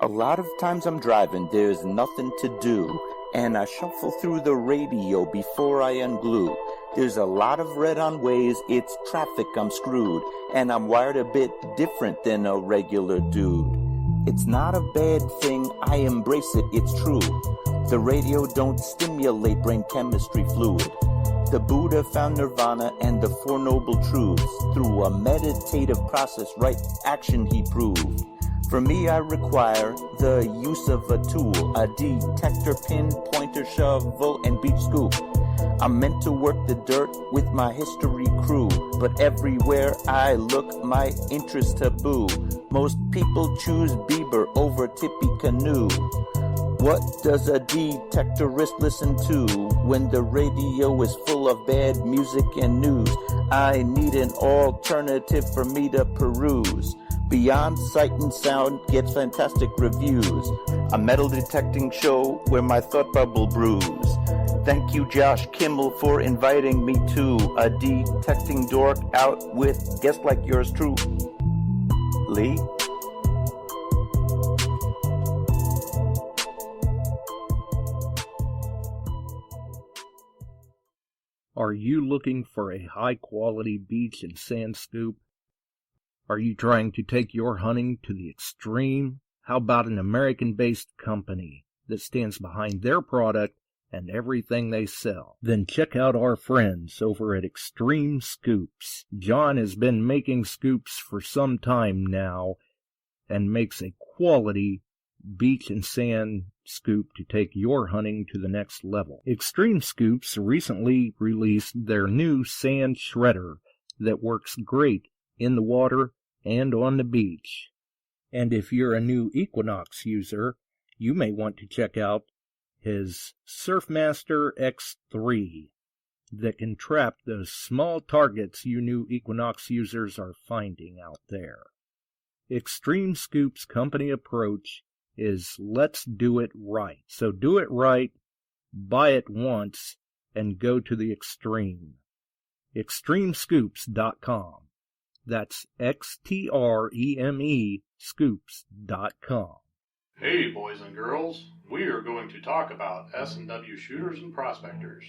A lot of times I'm driving, there's nothing to do, and I shuffle through the radio before I unglue. There's a lot of red on ways, it's traffic, I'm screwed, and I'm wired a bit different than a regular dude. It's not a bad thing, I embrace it, it's true. The radio don't stimulate brain chemistry fluid. The Buddha found nirvana and the Four Noble Truths. Through a meditative process, right action he proved. For me, I require the use of a tool, a detector, pin, pointer, shovel, and beach scoop. I'm meant to work the dirt with my history crew, but everywhere I look, my interest taboo. Most people choose Bieber over Tippecanoe. What does a detectorist listen to when the radio is full of bad music and news? I need an alternative for me to peruse. Beyond Sight and Sound gets fantastic reviews. A metal detecting show where my thought bubble brews. Thank you, Josh Kimmel, for inviting me to a detecting dork out with guests like yours truly. Are you looking for a high-quality beach and sand scoop? Are you trying to take your hunting to the extreme? How about an American-based company that stands behind their product and everything they sell? Then check out our friends over at XTREME Scoops. John has been making scoops for some time now and makes a quality beach and sand scoop to take your hunting to the next level. XTREME Scoops recently released their new sand shredder that works great in the water and on the beach. And if you're a new Equinox user, you may want to check out his Surfmaster X3 that can trap those small targets you new Equinox users are finding out there. XTREME Scoop's company approach is let's do it right. So do it right, buy it once, and go to the extreme. XTREMEScoops.com. That's XTREME scoops.com. Hey boys and girls, we are going to talk about S&W shooters and prospectors.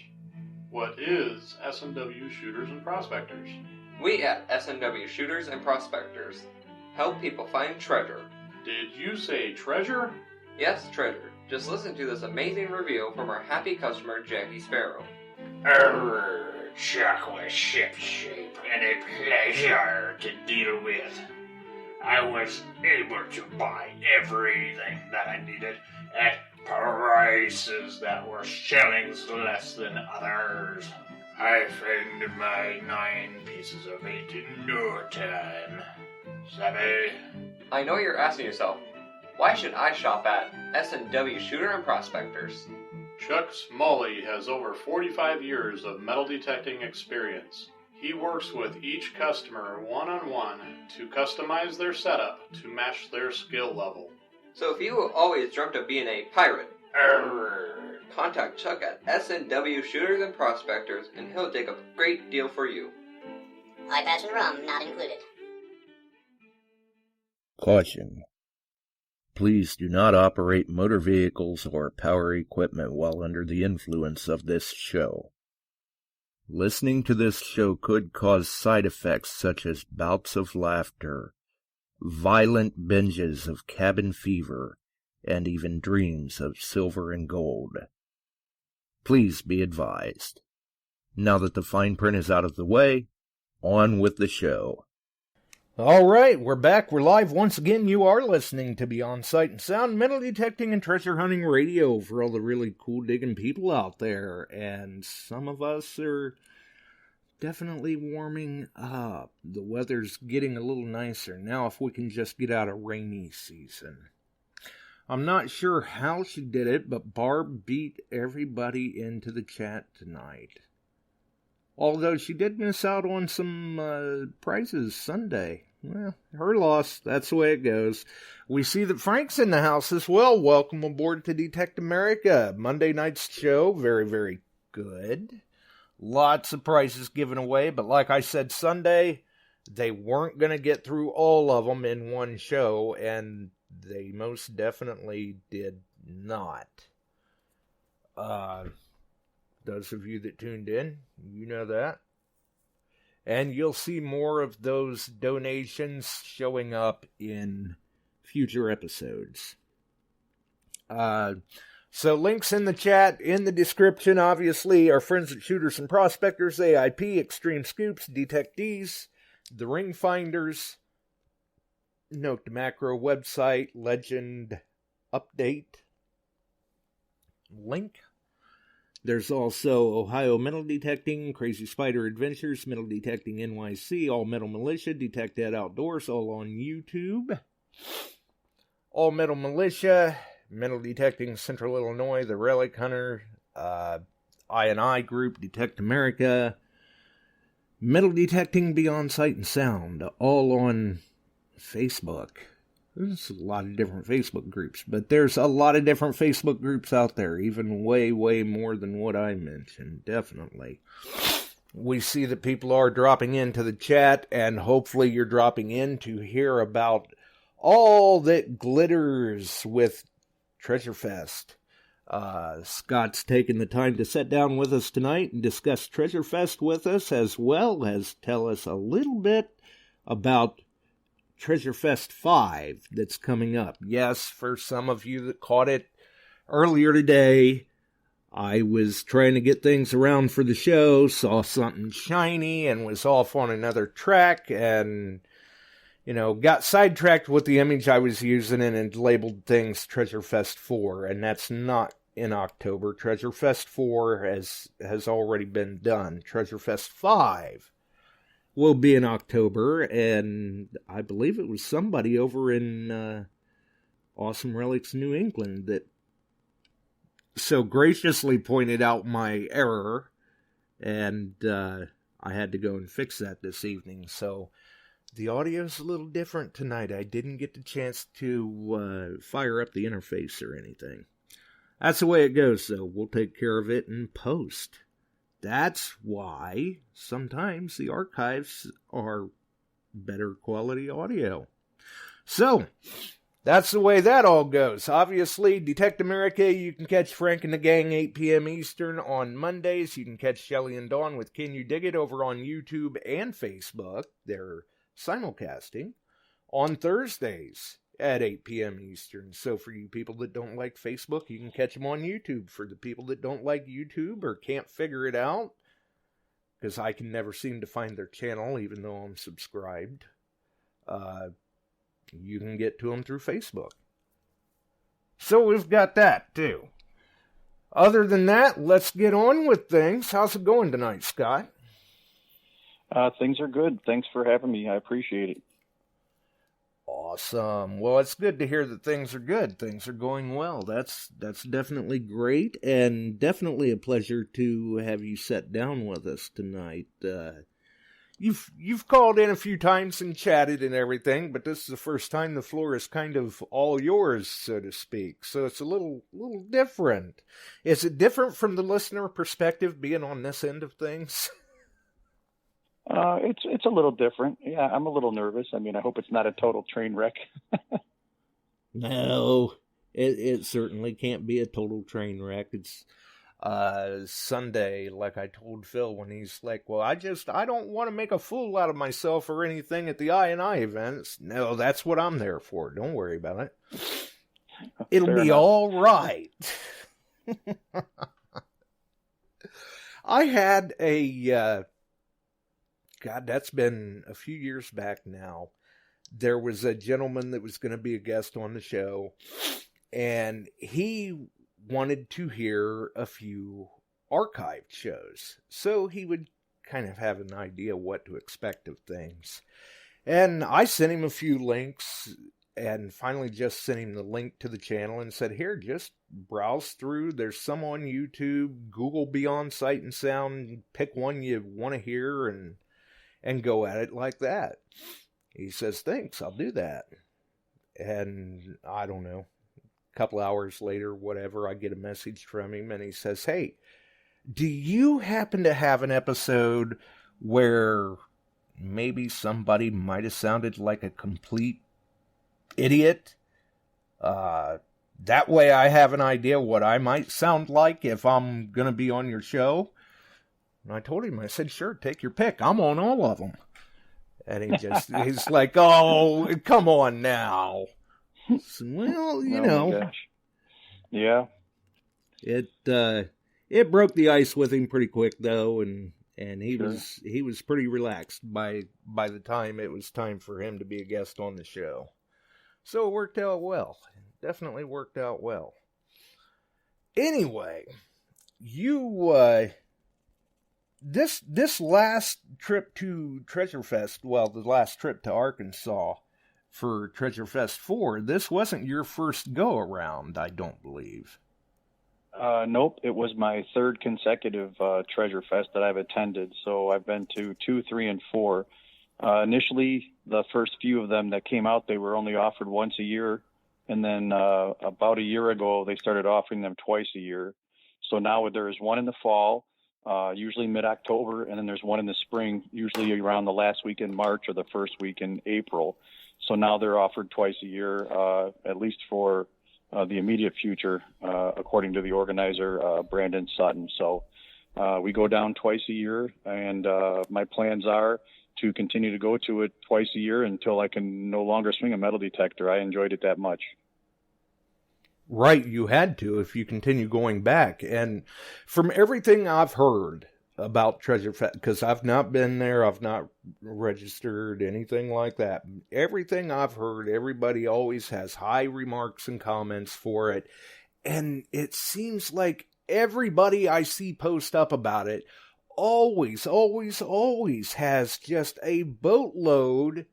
What is S&W shooters and prospectors? We at S&W Shooters and Prospectors help people find treasure. Did you say treasure? Yes, treasure. Just listen to this amazing review from our happy customer, Jackie Sparrow. Chocolate ship shape and a pleasure to deal with. I was able to buy everything that I needed at prices that were shillings less than others. I found my 9 pieces of 8 in no time. Savvy? I know you're asking yourself, why should I shop at S&W Shooter and Prospectors? Chuck Smalley has over 45 years of metal detecting experience. He works with each customer one-on-one to customize their setup to match their skill level. So if you always dreamt of being a pirate, contact Chuck at S&W Shooters and Prospectors and he'll take a great deal for you. iPads and rum not included. Caution. Please do not operate motor vehicles or power equipment while under the influence of this show. Listening to this show could cause side effects such as bouts of laughter, violent binges of cabin fever, and even dreams of silver and gold. Please be advised. Now that the fine print is out of the way, on with the show. All right, we're back. We're live once again. You are listening to Beyond Sight and Sound, metal detecting and treasure hunting radio for all the really cool digging people out there. And some of us are definitely warming up. The weather's getting a little nicer now if we can just get out of rainy season. I'm not sure how she did it, but Barb beat everybody into the chat tonight. Although she did miss out on some prizes Sunday. Well, her loss. That's the way it goes. We see that Frank's in the house as well. Welcome aboard to Detect America. Monday night's show, very, very good. Lots of prizes given away, but like I said Sunday, they weren't going to get through all of them in one show, and They most definitely did not. Those of you that tuned in, you know that. And you'll see more of those donations showing up in future episodes. So links in the chat, in the description, obviously, our friends at Shooters and Prospectors, A.I.P, Extreme Scoops, DETECTEES, TheRingFinders, Nokta Makro website, Legend update, link. There's also Ohio Metal Detecting, Crazy Spider Adventures, Metal Detecting NYC, All Metal Militia, Detect That Outdoors, all on YouTube. All Metal Militia, Metal Detecting Central Illinois, The Relic Hunter, I&I Group, Detect America, Metal Detecting Beyond Sight and Sound, all on Facebook. There's a lot of different Facebook groups, but there's a lot of different Facebook groups out there, even way, way more than what I mentioned, definitely. We see that people are dropping into the chat, and hopefully you're dropping in to hear about all that glitters with Treasure Fest. Scott's taken the time to sit down with us tonight and discuss Treasure Fest with us, as well as tell us a little bit about Treasure Fest 5 that's coming up. Yes, for some of you that caught it earlier today, I was trying to get things around for the show, saw something shiny, and was off on another track, and, got sidetracked with the image I was using and labeled things Treasure Fest 4, and that's not in October. Treasure Fest 4 has already been done. Treasure Fest 5 will be in October, and I believe it was somebody over in Awesome Relics, New England, that so graciously pointed out my error, and I had to go and fix that this evening. So the audio's a little different tonight. I didn't get the chance to fire up the interface or anything. That's the way it goes, though. We'll take care of it in post. That's why sometimes the archives are better quality audio. So, that's the way that all goes. Obviously, Detect America, you can catch Frank and the Gang 8 p.m. Eastern on Mondays. You can catch Shelley and Dawn with Can You Dig It over on YouTube and Facebook. They're simulcasting on Thursdays at 8 p.m. Eastern. So for you people that don't like Facebook, you can catch them on YouTube. For the people that don't like YouTube or can't figure it out, because I can never seem to find their channel even though I'm subscribed, you can get to them through Facebook. So we've got that too. Other than that, let's get on with things. How's it going tonight, Scott? Things are good. Thanks for having me. I appreciate it. Awesome. Well, it's good to hear that things are good. Things are going well. That's definitely great, and definitely a pleasure to have you sit down with us tonight. You've called in a few times and chatted and everything, but this is the first time the floor is kind of all yours, so to speak. So it's a little different. Is it different from the listener perspective, being on this end of things? It's a little different. Yeah, I'm a little nervous. I mean, I hope it's not a total train wreck. No, it certainly can't be a total train wreck. It's Sunday, like I told Phil when he's like, well, I don't want to make a fool out of myself or anything at the I&I events. No, that's what I'm there for. Don't worry about it. It'll Fair be enough. all right. I had a... God, that's been a few years back now. There was a gentleman that was going to be a guest on the show, and he wanted to hear a few archived shows, so he would kind of have an idea what to expect of things. And I sent him a few links, and finally just sent him the link to the channel and said, here, just browse through. There's some on YouTube. Google Beyond Sight and Sound. Pick one you want to hear and go at it like that. He says, thanks, I'll do that. And I don't know, a couple hours later, whatever, I get a message from him, and he says, hey, do you happen to have an episode where maybe somebody might have sounded like a complete idiot That way I have an idea what I might sound like if I'm going to be on your show. And I told him, I said, sure, take your pick. I'm on all of them. And he's like, oh, come on now. So, well, you know. Gosh. Yeah. It broke the ice with him pretty quick, though, and he Sure. was pretty relaxed by the time it was time for him to be a guest on the show. So it worked out well. Definitely worked out well. Anyway, you this last trip to Treasure Fest, well, the last trip to Arkansas for Treasure Fest 4, this wasn't your first go around, I don't believe. Nope, it was my third consecutive Treasure Fest that I've attended. So I've been to 2, 3, and 4. Initially, the first few of them that came out, they were only offered once a year. And then about a year ago, they started offering them twice a year. So now there's one in the fall, usually mid-October, and then there's one in the spring, usually around the last week in March or the first week in April. So now they're offered twice a year, at least for the immediate future, according to the organizer, Brandon Sutton. So we go down twice a year, and my plans are to continue to go to it twice a year until I can no longer swing a metal detector. I enjoyed it that much. Right, you had to if you continue going back. And from everything I've heard about Treasure Fest, because I've not been there, I've not registered, anything like that. Everything I've heard, everybody always has high remarks and comments for it. And it seems like everybody I see post up about it always has just a boatload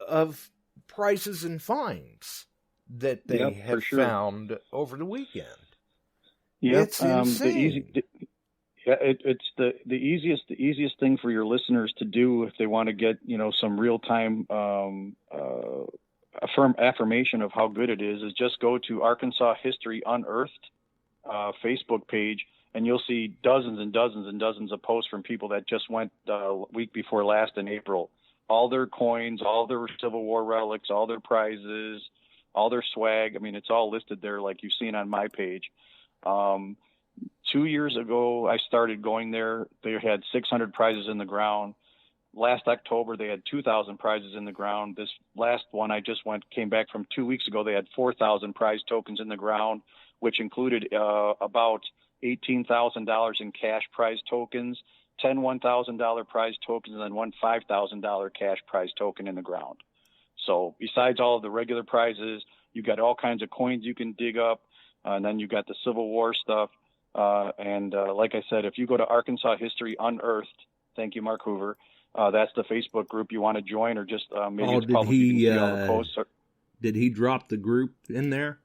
of prizes and finds that they have found over the weekend. Yeah, it's insane. It's the easiest thing for your listeners to do if they want to get some real time affirmation of how good it is just go to Arkansas History Unearthed Facebook page, and you'll see dozens and dozens and dozens of posts from people that just went week before last in April. All their coins, all their Civil War relics, all their prizes, all their swag. I mean, it's all listed there like you've seen on my page. 2 years ago, I started going there. They had 600 prizes in the ground. Last October, they had 2,000 prizes in the ground. This last one I just came back from 2 weeks ago. They had 4,000 prize tokens in the ground, which included about $18,000 in cash prize tokens, 10 $1,000 prize tokens, and then one $5,000 cash prize token in the ground. So besides all of the regular prizes, you got all kinds of coins you can dig up, and then you got the Civil War stuff. And like I said, if you go to Arkansas History Unearthed, thank you, Mark Hoover, that's the Facebook group you want to join, or just maybe it's public. You can see all the posts. Did he drop the group in there?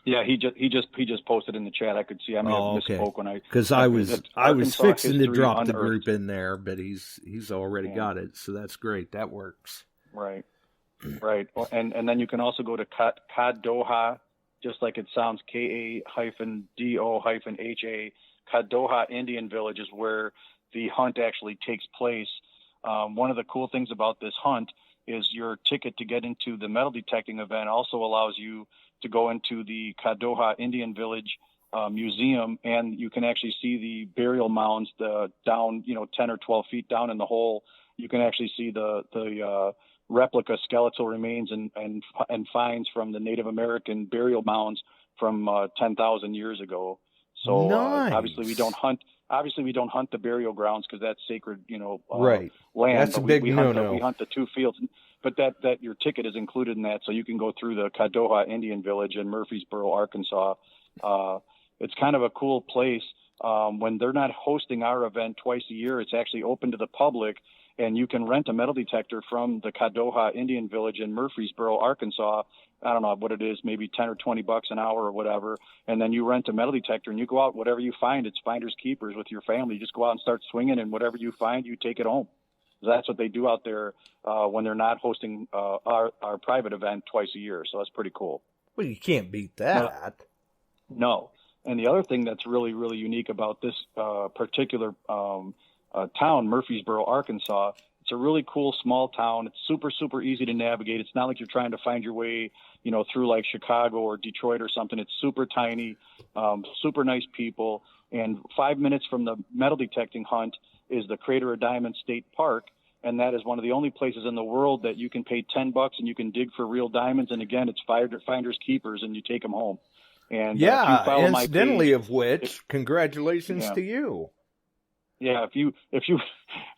Yeah, he just posted in the chat. I could see. I may have misspoke when because I was fixing to drop the group in there, but he's already got it, so that's great. That works. Right. And then you can also go to Kadoha, just like it sounds, KA-DO-HA. Kadoha Indian Village is where the hunt actually takes place. One of the cool things about this hunt is your ticket to get into the metal detecting event also allows you to go into the Kadoha Indian Village museum, and you can actually see the burial mounds down, 10 or 12 feet down in the hole. You can actually see the replica skeletal remains and finds from the Native American burial mounds from 10,000 years ago. So nice. Obviously we don't hunt the burial grounds because that's sacred, right. land. That's a big no-no. We hunt the two fields, but that your ticket is included in that, so you can go through the Kadoha Indian Village in Murfreesboro, Arkansas. It's kind of a cool place. When they're not hosting our event twice a year, it's actually open to the public, and you can rent a metal detector from the Kadoha Indian Village in Murfreesboro, Arkansas. I don't know what it is, maybe $10 or $20 an hour or whatever. And then you rent a metal detector and you go out, whatever you find, it's finders keepers with your family. You just go out and start swinging, and whatever you find, you take it home. That's what they do out there when they're not hosting our private event twice a year. So that's pretty cool. Well, you can't beat that. No. And the other thing that's really, really unique about this particular town, Murfreesboro, Arkansas, It's a really cool small town. It's super, super easy to navigate. It's not like you're trying to find your way, through like Chicago or Detroit or something. It's super tiny, super nice people. And 5 minutes from the metal detecting hunt is the Crater of Diamonds State Park. And that is one of the only places in the world that you can pay $10 and you can dig for real diamonds. And again, it's finders keepers, and you take them home. And if you follow incidentally, my page, of which, congratulations to you. Yeah, if you,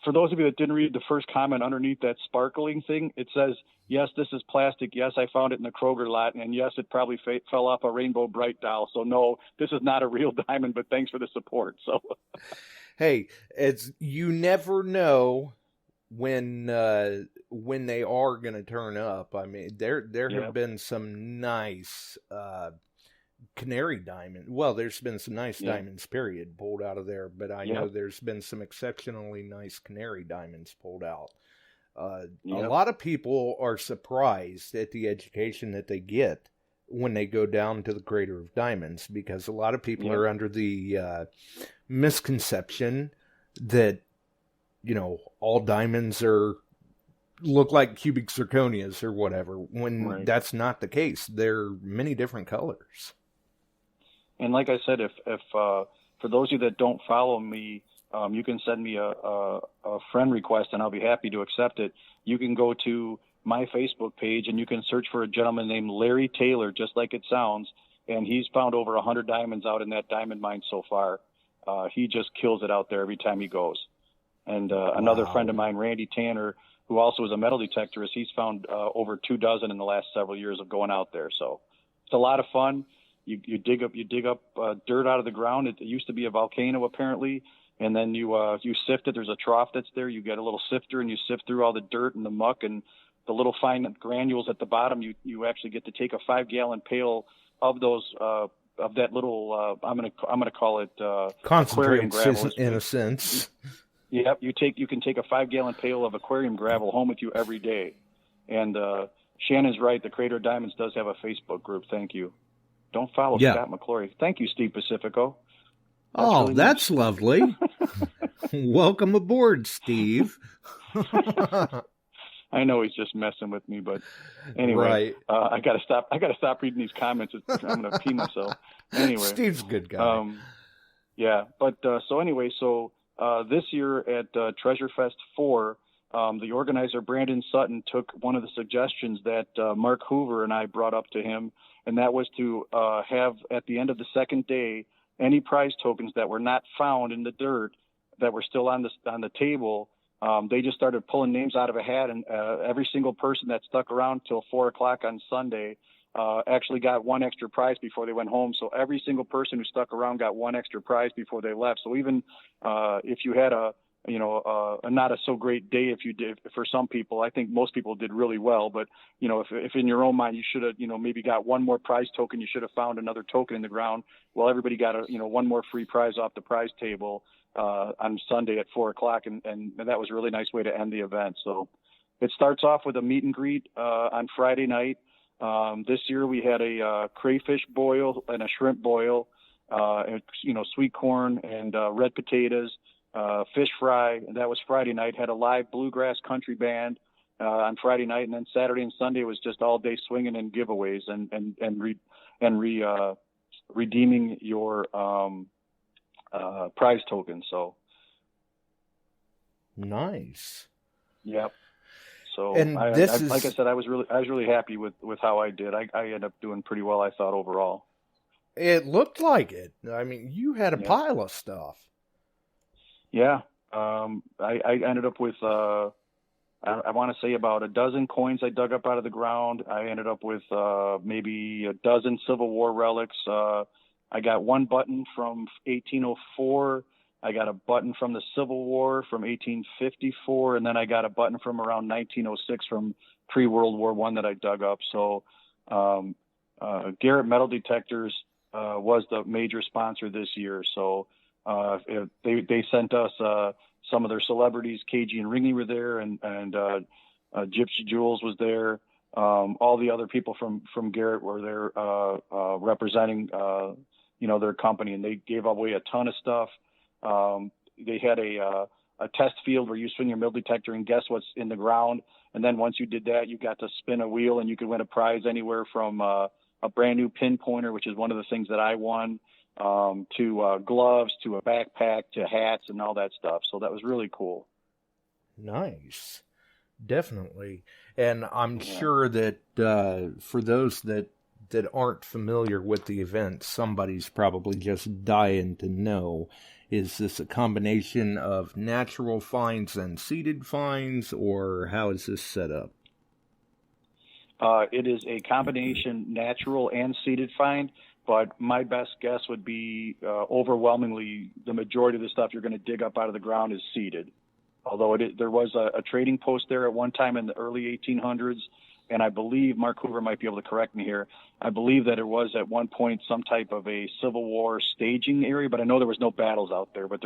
for those of you that didn't read the first comment underneath that sparkling thing, it says, yes, this is plastic. Yes, I found it in the Kroger lot. And yes, it probably fell off a Rainbow Bright doll. So no, this is not a real diamond, but thanks for the support. So, hey, you never know when they are going to turn up. I mean, there have been some nice, canary diamond. Well, there's been some nice diamonds, period, pulled out of there, but I know there's been some exceptionally nice canary diamonds pulled out. A lot of people are surprised at the education that they get when they go down to the Crater of Diamonds, because a lot of people are under the misconception that, all diamonds look like cubic zirconias or whatever, when that's not the case. They're many different colors. And like I said, if for those of you that don't follow me, you can send me a friend request, and I'll be happy to accept it. You can go to my Facebook page, and you can search for a gentleman named Larry Taylor, just like it sounds, and he's found over 100 diamonds out in that diamond mine so far. He just kills it out there every time he goes. And another friend of mine, Randy Tanner, who also is a metal detectorist, he's found over 24 in the last several years of going out there. So it's a lot of fun. You dig up dirt out of the ground. It used to be a volcano apparently, and then you sift it. There's a trough that's there. You get a little sifter and you sift through all the dirt and the muck and the little fine granules at the bottom. You actually get to take a 5-gallon pail of those of that little I'm gonna call it aquarium gravel in a sense. Yep, you can take a 5-gallon pail of aquarium gravel home with you every day. And Shannon's right. The Crater of Diamonds does have a Facebook group. Thank you. Don't follow Scott McClory. Thank you, Steve Pacifico. That's lovely. Welcome aboard, Steve. I know he's just messing with me, but anyway, I gotta stop reading these comments. I'm gonna pee myself. Anyway, Steve's a good guy. So this year at Treasure Fest 4, the organizer Brandon Sutton took one of the suggestions that Mark Hoover and I brought up to him, and that was to have at the end of the second day any prize tokens that were not found in the dirt that were still on the table. They just started pulling names out of a hat, and every single person that stuck around till 4:00 on Sunday actually got one extra prize before they went home. So every single person who stuck around got one extra prize before they left. So even if you had a not a so great day, if you did, for some people, I think most people did really well. But if in your own mind you should have maybe got one more prize token, you should have found another token in the ground. Well, everybody got one more free prize off the prize table on Sunday at 4:00, and that was a really nice way to end the event. So it starts off with a meet and greet on Friday night. This year we had a crayfish boil and a shrimp boil, and, sweet corn and red potatoes, fish fry. And that was Friday night. Had a live bluegrass country band on Friday night, and then Saturday and Sunday was just all day swinging and giveaways and redeeming your prize tokens. So nice. Yep. So and like I said, I was really happy with how I did. I ended up doing pretty well, I thought, overall. It looked like it. I mean, you had a pile of stuff. Yeah. I ended up with I want to say about a dozen coins I dug up out of the ground. I ended up with maybe a dozen Civil War relics. I got one button from 1804. I got a button from the Civil War from 1854, and then I got a button from around 1906 from pre-World War I that I dug up. So Garrett Metal Detectors was the major sponsor this year. So they sent us some of their celebrities. KG and Ringy were there, and Gypsy Jules was there. All the other people from Garrett were there representing their company, and they gave away a ton of stuff. They had a test field where you swing your metal detector and guess what's in the ground. And then once you did that, you got to spin a wheel and you could win a prize anywhere from a brand new pinpointer, which is one of the things that I won, to gloves, to a backpack, to hats and all that stuff. So that was really cool. Nice. Definitely. And I'm sure that for those that aren't familiar with the event, somebody's probably just dying to know, is this a combination of natural finds and seeded finds, or how is this set up? It is a combination natural and seeded find, but my best guess would be overwhelmingly the majority of the stuff you're going to dig up out of the ground is seeded. Although there was a trading post there at one time in the early 1800s, and I believe, Mark Hoover might be able to correct me here, I believe that it was at one point some type of a Civil War staging area, but I know there was no battles out there, but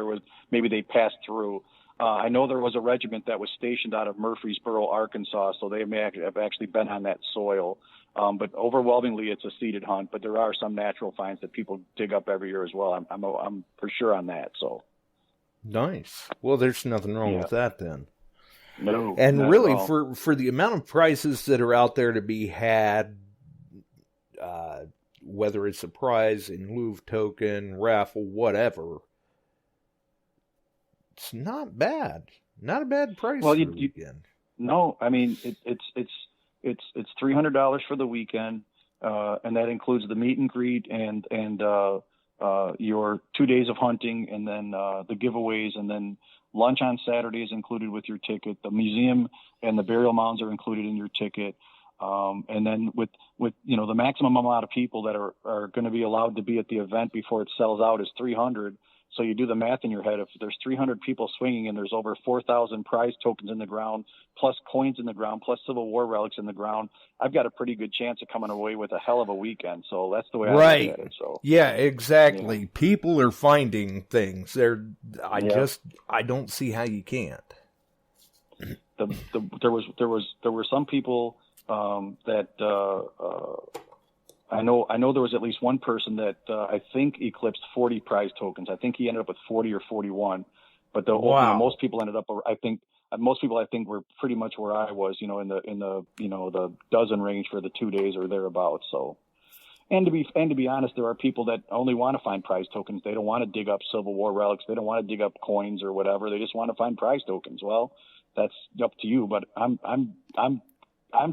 maybe they passed through. I know there was a regiment that was stationed out of Murfreesboro, Arkansas, so they may have actually been on that soil. But overwhelmingly, it's a seeded hunt, but there are some natural finds that people dig up every year as well. I'm for sure on that, so. Nice. Well, there's nothing wrong with that then. No. And really, for the amount of prizes that are out there to be had, whether it's a prize in lieu of token, raffle, whatever, it's not bad. Not a bad price for the weekend. No, I mean it's $300 for the weekend, and that includes the meet and greet and your 2 days of hunting, and then the giveaways, and then lunch on Saturday is included with your ticket. The museum and the burial mounds are included in your ticket. And then with the maximum amount of people that are going to be allowed to be at the event before it sells out is 300. So you do the math in your head. If there's 300 people swinging and there's over 4,000 prize tokens in the ground, plus coins in the ground, plus Civil War relics in the ground, I've got a pretty good chance of coming away with a hell of a weekend. So that's the way I look at it. So yeah, exactly. Yeah. People are finding things. I don't see how you can't. There were some people that I know there was at least one person that I think eclipsed 40 prize tokens. I think he ended up with 40 or 41. But most people ended up, I think were pretty much where I was, in the dozen range for the 2 days or thereabouts. So, and to be honest, there are people that only want to find prize tokens. They don't want to dig up Civil War relics. They don't want to dig up coins or whatever. They just want to find prize tokens. Well, that's up to you. But I'm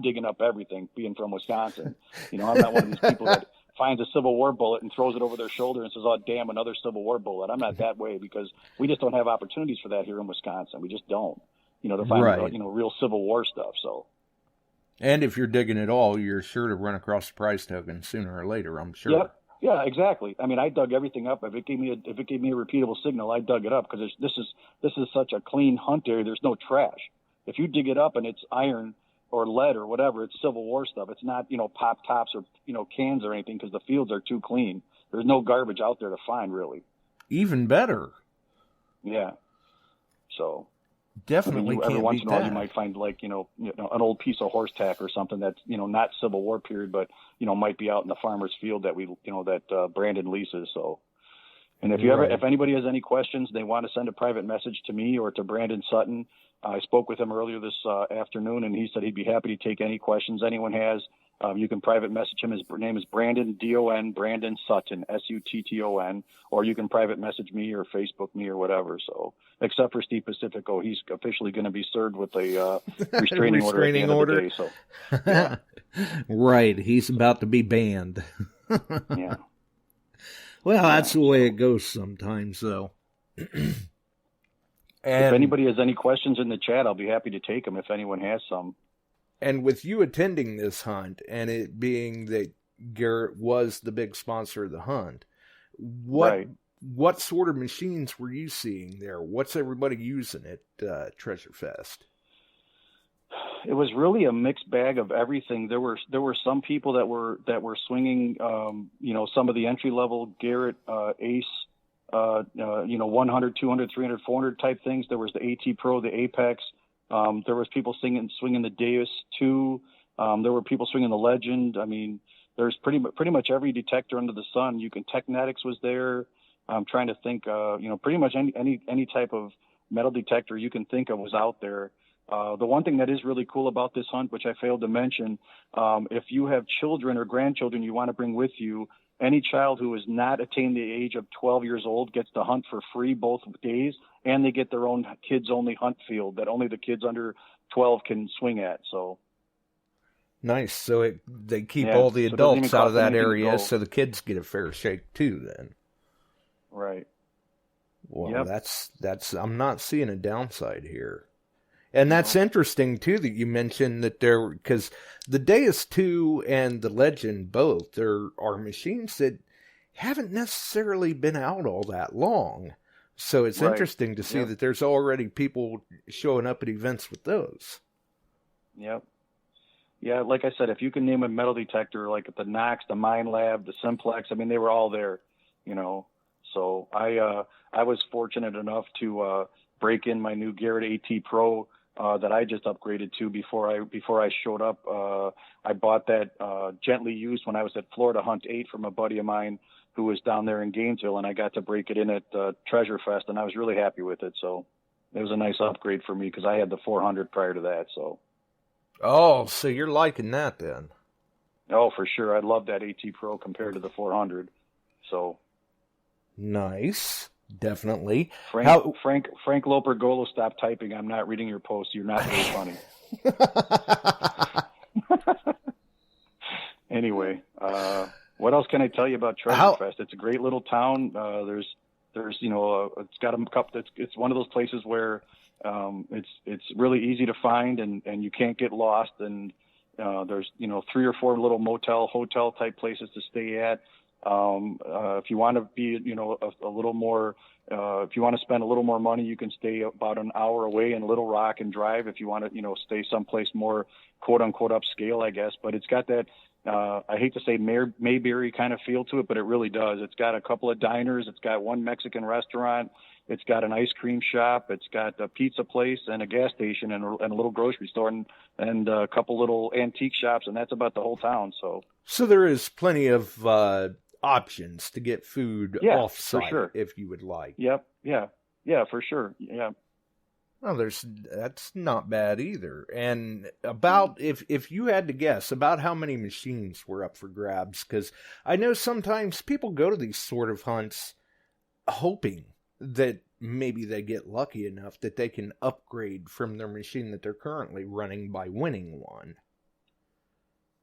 digging up everything, being from Wisconsin. I'm not one of these people that finds a Civil War bullet and throws it over their shoulder and says, "Oh, damn, another Civil War bullet." I'm not that way, because we just don't have opportunities for that here in Wisconsin. We just don't, to find, real Civil War stuff. So. And if you're digging at all, you're sure to run across a prize token sooner or later, I'm sure. Yep. Yeah, exactly. I mean, I dug everything up. If it gave me a repeatable signal, I dug it up, because this is such a clean hunt area. There's no trash. If you dig it up and it's iron or lead or whatever, it's Civil War stuff. It's not, pop tops or, cans or anything, because the fields are too clean. There's no garbage out there to find, really. Even better. Yeah. So. Definitely every once in a while you might find, like, an old piece of horse tack or something that's, not Civil War period, but, might be out in the farmer's field that that Brandon leases. So. And if anybody has any questions, they want to send a private message to me or to Brandon Sutton. I spoke with him earlier this afternoon, and he said he'd be happy to take any questions anyone has. You can private message him. His name is Brandon, D-O-N, Brandon Sutton, S-U-T-T-O-N, or you can private message me or Facebook me or whatever. So, except for Steve Pacifico, he's officially going to be served with a restraining order at the end of the day. So, yeah. Right, he's about to be banned. Yeah. Well, that's the way it goes sometimes, though. And if anybody has any questions in the chat, I'll be happy to take them if anyone has some. And with you attending this hunt, and it being that Garrett was the big sponsor of the hunt, what sort of machines were you seeing there? What's everybody using at Treasure Fest? It was really a mixed bag of everything. There were some people that were swinging, some of the entry level Garrett, Ace, 100, 200, 300, 400 type things. There was the A.T. Pro, the Apex. There was people swinging the Deus 2. There were people swinging the Legend. I mean, there's pretty much every detector under the sun. Technetics was there. I'm trying to think, pretty much any type of metal detector you can think of was out there. The one thing that is really cool about this hunt, which I failed to mention, if you have children or grandchildren you want to bring with you, any child who has not attained the age of 12 years old gets to hunt for free both days, and they get their own kids-only hunt field that only the kids under 12 can swing at. So nice. So they keep all the adults out of that area, so the kids get a fair shake too. Then, right. Well, that's. I'm not seeing a downside here. And that's interesting, too, that you mentioned that because the Deus 2 and the Legend both, there are machines that haven't necessarily been out all that long. So it's interesting to see that there's already people showing up at events with those. Yep. Yeah, like I said, if you can name a metal detector, like the Knox, the Mine Lab, the Simplex, I mean, they were all there, So I was fortunate enough to break in my new Garrett A.T. Pro that I just upgraded to before I showed up. I bought that gently used when I was at Florida Hunt 8 from a buddy of mine who was down there in Gainesville, and I got to break it in at Treasure Fest, and I was really happy with it. So it was a nice upgrade for me because I had the 400 prior to that. So. Oh, so you're liking that then? Oh, for sure. I love that AT Pro compared to the 400. So. Nice. Definitely. Frank Loper Golo, stop typing. I'm not reading your post. You're not very funny. Anyway, what else can I tell you about Treasure Fest? It's a great little town. There's it's got a couple. It's one of those places where it's really easy to find and you can't get lost. And there's 3 or 4 little hotel type places to stay at. If you want to be, a little more, if you want to spend a little more money, you can stay about an hour away in Little Rock and drive if you want to, stay someplace more quote unquote upscale, I guess. But it's got that, I hate to say Mayberry kind of feel to it, but it really does. It's got a couple of diners. It's got one Mexican restaurant. It's got an ice cream shop. It's got a pizza place and a gas station and a little grocery store and a couple little antique shops. And that's about the whole town. So there is plenty of, options to get food off-site if you would like. Yep. Yeah, for sure. Yeah. Well, that's not bad either. And about, if you had to guess, about how many machines were up for grabs, because I know sometimes people go to these sort of hunts hoping that maybe they get lucky enough that they can upgrade from their machine that they're currently running by winning one.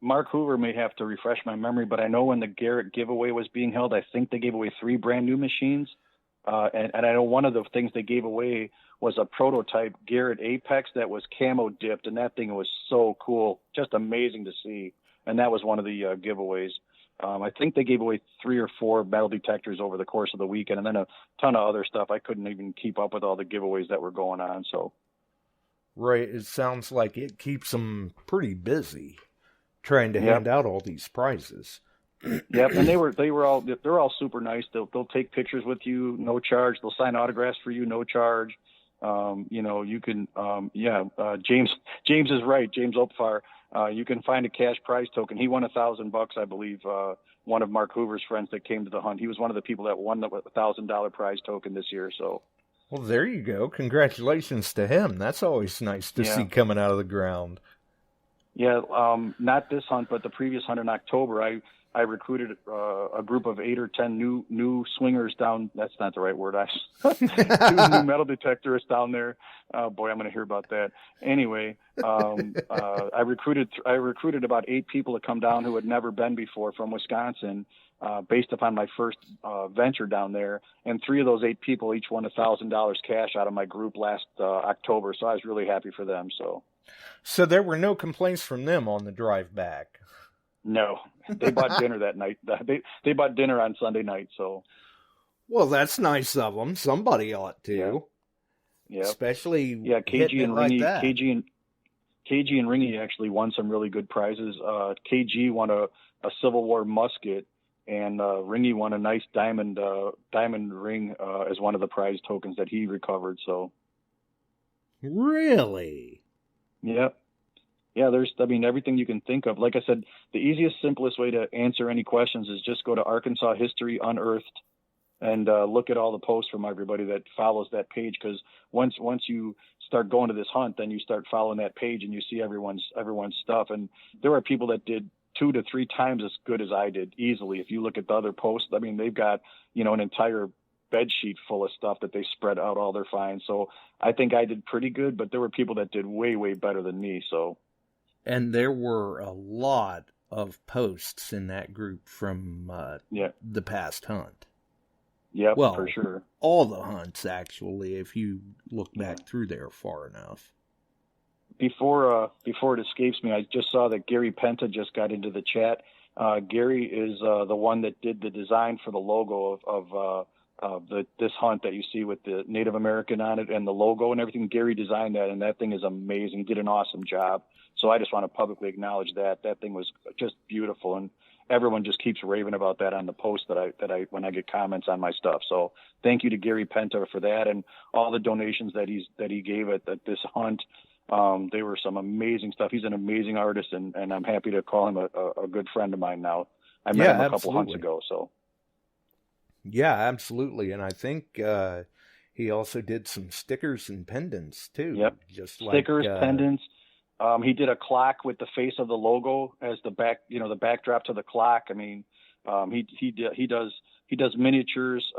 Mark Hoover may have to refresh my memory, but I know when the Garrett giveaway was being held, I think they gave away 3 brand new machines. And I know one of the things they gave away was a prototype Garrett Apex that was camo dipped, and that thing was so cool, just amazing to see. And that was one of the giveaways. I think they gave away 3 or 4 metal detectors over the course of the weekend, and then a ton of other stuff. I couldn't even keep up with all the giveaways that were going on. So, right, it sounds like it keeps them pretty busy trying to hand out all these prizes. Yep, and they're all super nice. They'll take pictures with you, no charge. They'll sign autographs for you, no charge. You can James is right. James Opfar. You can find a cash prize token. He won $1,000, I believe. One of Mark Hoover's friends that came to the hunt. He was one of the people that won the $1,000 prize token this year. So. Well, there you go. Congratulations to him. That's always nice to see coming out of the ground. Yeah, not this hunt, but the previous hunt in October, I recruited a group of 8 or 10 new swingers down. That's not the right word. 2 new metal detectorists down there. Boy, I'm going to hear about that. Anyway, I recruited about 8 people to come down who had never been before from Wisconsin, based upon my first venture down there. And 3 of those 8 people each won $1,000 cash out of my group last October. So I was really happy for them. So there were no complaints from them on the drive back. No, they bought dinner that night. They bought dinner on Sunday night. So, well, that's nice of them. Somebody ought to. Yeah. Especially KG and like Ringy. that. KG and Ringy actually won some really good prizes. KG won a Civil War musket, and Ringy won a nice diamond ring as one of the prize tokens that he recovered. So. Really? Yep. Yeah, there's everything you can think of. Like I said, the easiest, simplest way to answer any questions is just go to Arkansas History Unearthed and look at all the posts from everybody that follows that page, because once you start going to this hunt, then you start following that page and you see everyone's stuff. And there are people that did 2 to 3 times as good as I did easily. If you look at the other posts, I mean, they've got, an entire bed sheet full of stuff that they spread out all their finds. So I think I did pretty good, but there were people that did way, way better than me. So, and there were a lot of posts in that group from the past hunt. Yeah, well, for sure. All the hunts, actually, if you look back through there far enough. Before it escapes me, I just saw that Gary Penta just got into the chat. Gary is the one that did the design for the logo of this hunt that you see with the Native American on it and the logo and everything. Gary designed that, and that thing is amazing. He did an awesome job. So I just want to publicly acknowledge that. That thing was just beautiful, and everyone just keeps raving about that on the post that I when I get comments on my stuff. So thank you to Gary Penta for that, and all the donations that he gave at this hunt. They were some amazing stuff. He's an amazing artist, and I'm happy to call him a good friend of mine now. I met him a couple hunts ago. So yeah, absolutely. And I think he also did some stickers and pendants too. Yep, just stickers, pendants. He did a clock with the face of the logo as the the backdrop to the clock. I mean, he does miniatures.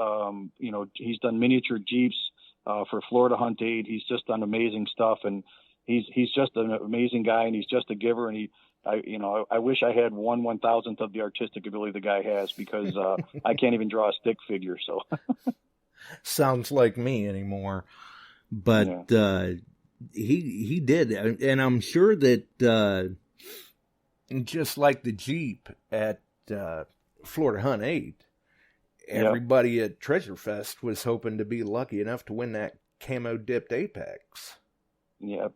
He's done miniature Jeeps for Florida Hunt Aid. He's just done amazing stuff, and he's just an amazing guy, and he's just a giver. And I wish I had 1/1000th of the artistic ability the guy has, because I can't even draw a stick figure. So sounds like me anymore, but. Yeah. He did, and I'm sure that just like the Jeep at Florida Hunt 8, everybody at Treasure Fest was hoping to be lucky enough to win that camo dipped Apex. Yep.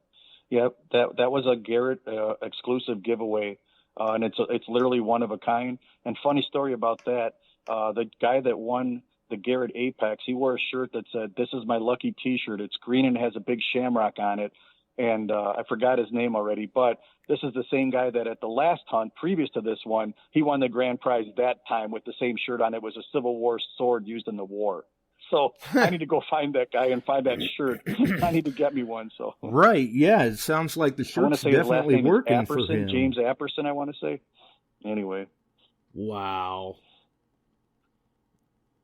That was a Garrett exclusive giveaway, and it's literally one of a kind. And funny story about that, the guy that won the Garrett Apex, he wore a shirt that said, "This is my lucky T-shirt. It's green and has a big shamrock on it." And I forgot his name already, but this is the same guy that at the last hunt, previous to this one, he won the grand prize that time with the same shirt on. It was a Civil War sword used in the war. So I need to go find that guy and find that shirt. I need to get me one. So right, yeah, it sounds like the shirt's definitely working for him. James Apperson, I want to say. Anyway. Wow.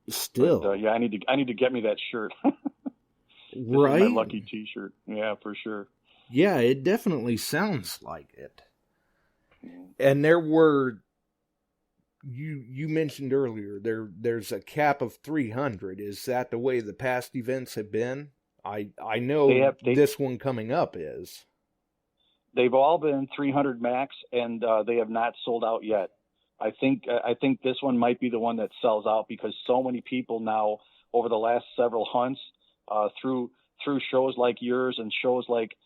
Still, but, I need to get me that shirt. Right, my lucky T-shirt. Yeah, for sure. Yeah, it definitely sounds like it. And there were, you mentioned earlier, there's a cap of 300. Is that the way the past events have been? I know this one coming up is. They've all been 300 max, and they have not sold out yet. I think this one might be the one that sells out, because so many people now over the last several hunts, through shows like yours and shows like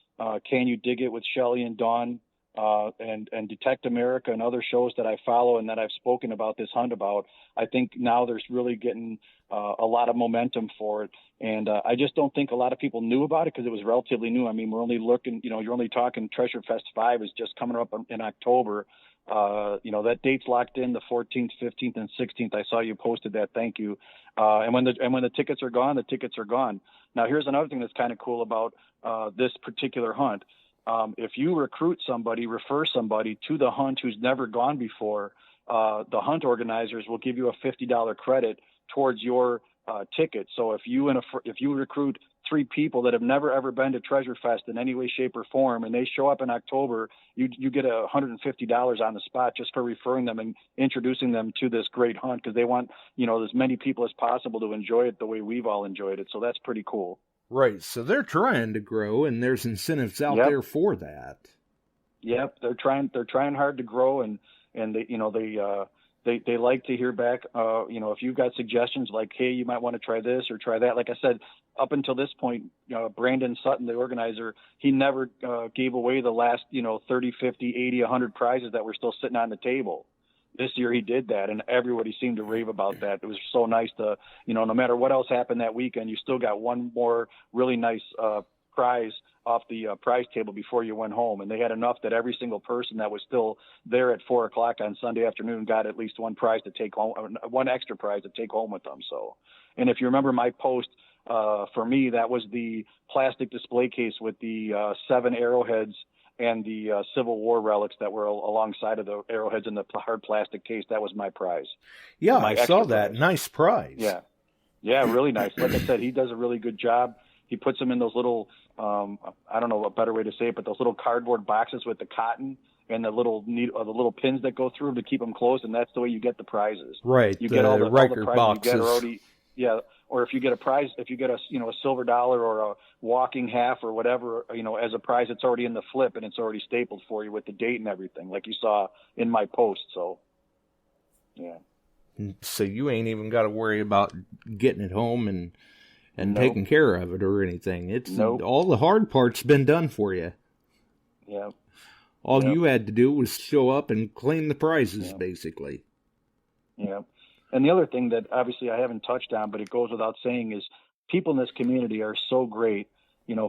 Can You Dig It with Shelley and Dawn, and Detect America and other shows that I follow and that I've spoken about this hunt about. I think now there's really getting a lot of momentum for it, and I just don't think a lot of people knew about it because it was relatively new. I mean, we're only looking, you're only talking Treasure Fest 5 is just coming up in October. That date's locked in, the 14th, 15th, and 16th. I saw you posted that. Thank you. And when the tickets are gone, the tickets are gone. Now, here's another thing that's kind of cool about this particular hunt. If you refer somebody to the hunt who's never gone before, the hunt organizers will give you a $50 credit towards your ticket. So if you recruit 3 people that have never ever been to Treasure Fest in any way, shape, or form, and they show up in October, you get $150 on the spot just for referring them and introducing them to this great hunt, because they want as many people as possible to enjoy it the way we've all enjoyed it. So that's pretty cool. Right. So they're trying to grow, and there's incentives out there for that. Yep, they're trying hard to grow, and they like to hear back. If you've got suggestions like, hey, you might want to try this or try that. Like I said, up until this point, Brandon Sutton, the organizer, he never gave away the last 30, 50, 80, 100 prizes that were still sitting on the table. This year he did that, and everybody seemed to rave about that. It was so nice to, no matter what else happened that weekend, you still got one more really nice prize off the prize table before you went home, and they had enough that every single person that was still there at 4 o'clock on Sunday afternoon got at least one prize to take home, one extra prize to take home with them. So, and if you remember my post, for me, that was the plastic display case with the 7 arrowheads and the Civil War relics that were alongside of the arrowheads in the hard plastic case. That was my prize. Yeah, I saw that. Prize. Nice prize. Yeah, really nice. Like I said, he does a really good job. He puts them in those little, I don't know a better way to say it, but those little cardboard boxes with the cotton and the little pins that go through to keep them closed, and that's the way you get the prizes. Right. You get all the Riker prizes boxes. you get already. Yeah. Or if you get a prize, if you get a silver dollar or a walking half or whatever, as a prize, it's already in the flip and it's already stapled for you with the date and everything, like you saw in my post. So, yeah. So you ain't even got to worry about getting it home and Nope. taking care of it or anything. It's Nope. all the hard part's been done for you. Yeah. All you had to do was show up and claim the prizes, Yeah. basically. Yeah. And the other thing that obviously I haven't touched on, but it goes without saying, is people in this community are so great.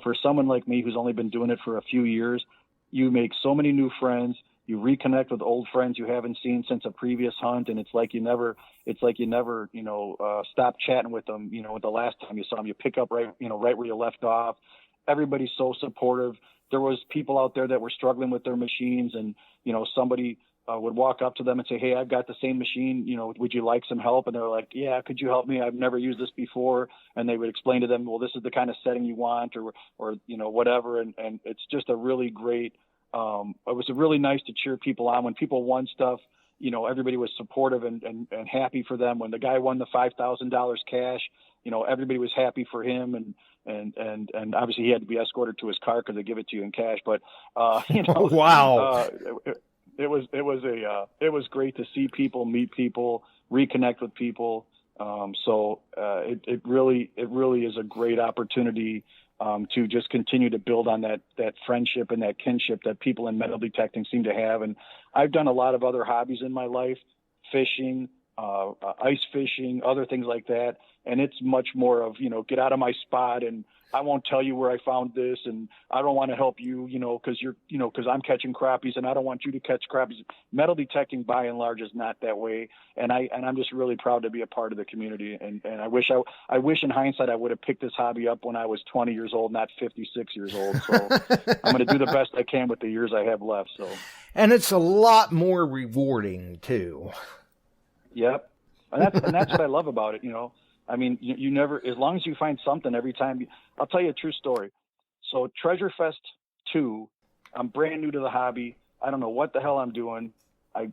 For someone like me who's only been doing it for a few years, you make so many new friends. You reconnect with old friends you haven't seen since a previous hunt, and it's like you never stop chatting with them. The last time you saw them, you pick up right where you left off. Everybody's so supportive. There was people out there that were struggling with their machines, and somebody would walk up to them and say, "Hey, I've got the same machine. Would you like some help?" And they're like, "Yeah, could you help me? I've never used this before." And they would explain to them, "Well, this is the kind of setting you want," or whatever. And it's just a really great. It was really nice to cheer people on when people won stuff. Everybody was supportive and happy for them. When the guy won the $5,000 cash, everybody was happy for him, and obviously he had to be escorted to his car because they give it to you in cash. But Wow. It was great to see people, meet people, reconnect with people. It really is a great opportunity to just continue to build on that friendship and that kinship that people in metal detecting seem to have. And I've done a lot of other hobbies in my life, fishing, ice fishing, other things like that. And it's much more of, get out of my spot, and I won't tell you where I found this, and I don't want to help you, because I'm catching crappies and I don't want you to catch crappies. Metal detecting by and large is not that way. And I'm just really proud to be a part of the community. And I wish in hindsight I would have picked this hobby up when I was 20 years old, not 56 years old. So I'm going to do the best I can with the years I have left. So. And it's a lot more rewarding too. Yep. And that's what I love about it. I mean, you never, as long as you find something every time. I'll tell you a true story. So Treasure Fest 2, I'm brand new to the hobby. I don't know what the hell I'm doing. I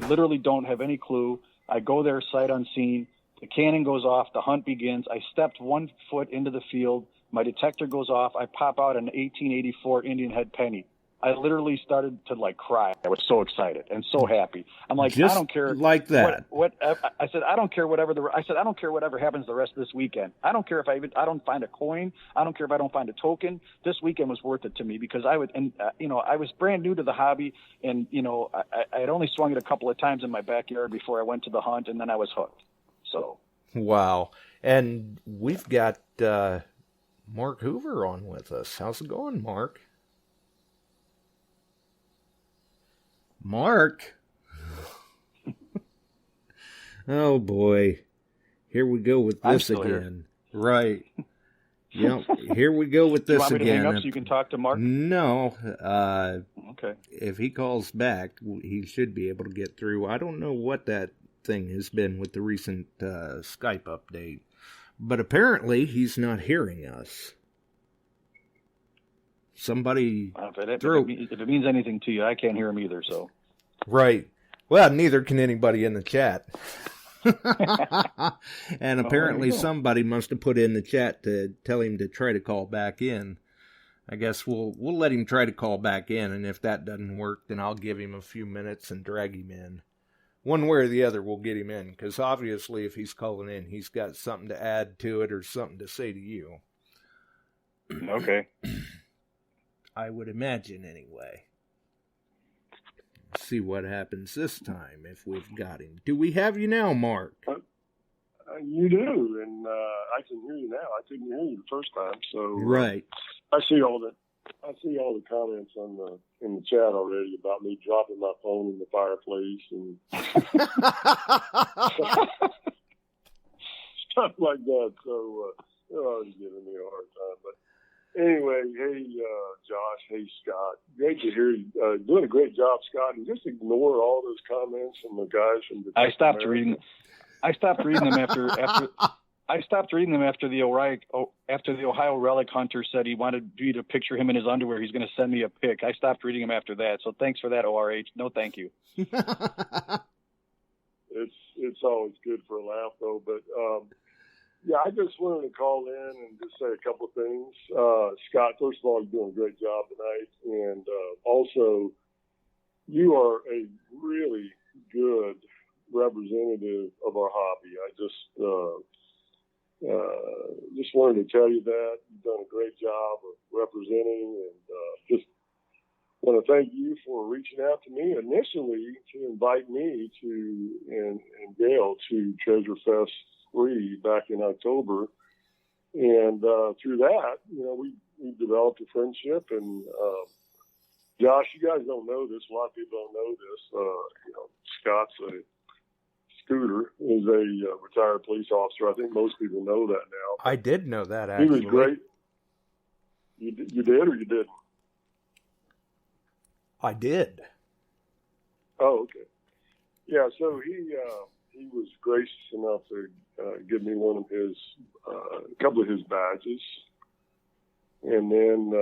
literally don't have any clue. I go there sight unseen. The cannon goes off. The hunt begins. I stepped 1 foot into the field. My detector goes off. I pop out an 1884 Indian head penny. I literally started to cry. I was so excited and so happy. I'm like, just I don't care like that. I said, I don't care whatever happens the rest of this weekend. I don't care if I don't find a coin. I don't care if I don't find a token. This weekend was worth it to me because I was brand new to the hobby, and I had only swung it a couple of times in my backyard before I went to the hunt, and then I was hooked. So. Wow. And we've got Mark Hoover on with us. How's it going, Mark? Mark. Oh boy. Here we go with this again. Here. Right. Yep. Here we go with this you want me again. To hang up so you can talk to Mark? No. Okay. If he calls back, he should be able to get through. I don't know what that thing has been with the recent Skype update, but apparently he's not hearing us. Somebody if it means anything to you, I can't hear him either. So, right. Well, neither can anybody in the chat. And apparently somebody must have put in the chat to tell him to try to call back in. I guess we'll let him try to call back in, and if that doesn't work, then I'll give him a few minutes and drag him in. One way or the other, we'll get him in, because obviously if he's calling in, he's got something to add to it or something to say to you. Okay. I would imagine, anyway. Let's see what happens this time, if we've got him. Do we have you now, Mark? You do, and I can hear you now. I couldn't hear you the first time, so... Right. I see all the comments in the chat already about me dropping my phone in the fireplace and stuff like that. So they're already giving me a hard time. But anyway, hey Josh, hey Scott, great to hear you. Doing a great job, Scott. And just ignore all those comments from the guys from the. I stopped reading them after. I stopped reading them after the Ohio relic hunter said he wanted me to picture him in his underwear. He's going to send me a pic. I stopped reading them after that. So thanks for that, ORH. No, thank you. It's always good for a laugh, though. But yeah, I just wanted to call in and just say a couple of things. Scott, first of all, you're doing a great job tonight, and also you are a really good representative of our hobby. I just wanted to tell you that you've done a great job of representing, and just want to thank you for reaching out to me initially to invite me to and Gail to Treasure Fest 3 back in October, and through that, we developed a friendship. And Josh, you guys don't know this. A lot of people don't know this. Scott's a Scooter is a retired police officer. I think most people know that now. I did know that, actually. He was great. You did or you didn't? I did. Oh, okay. Yeah, so he was gracious enough to give me one of his, a couple of his badges. And then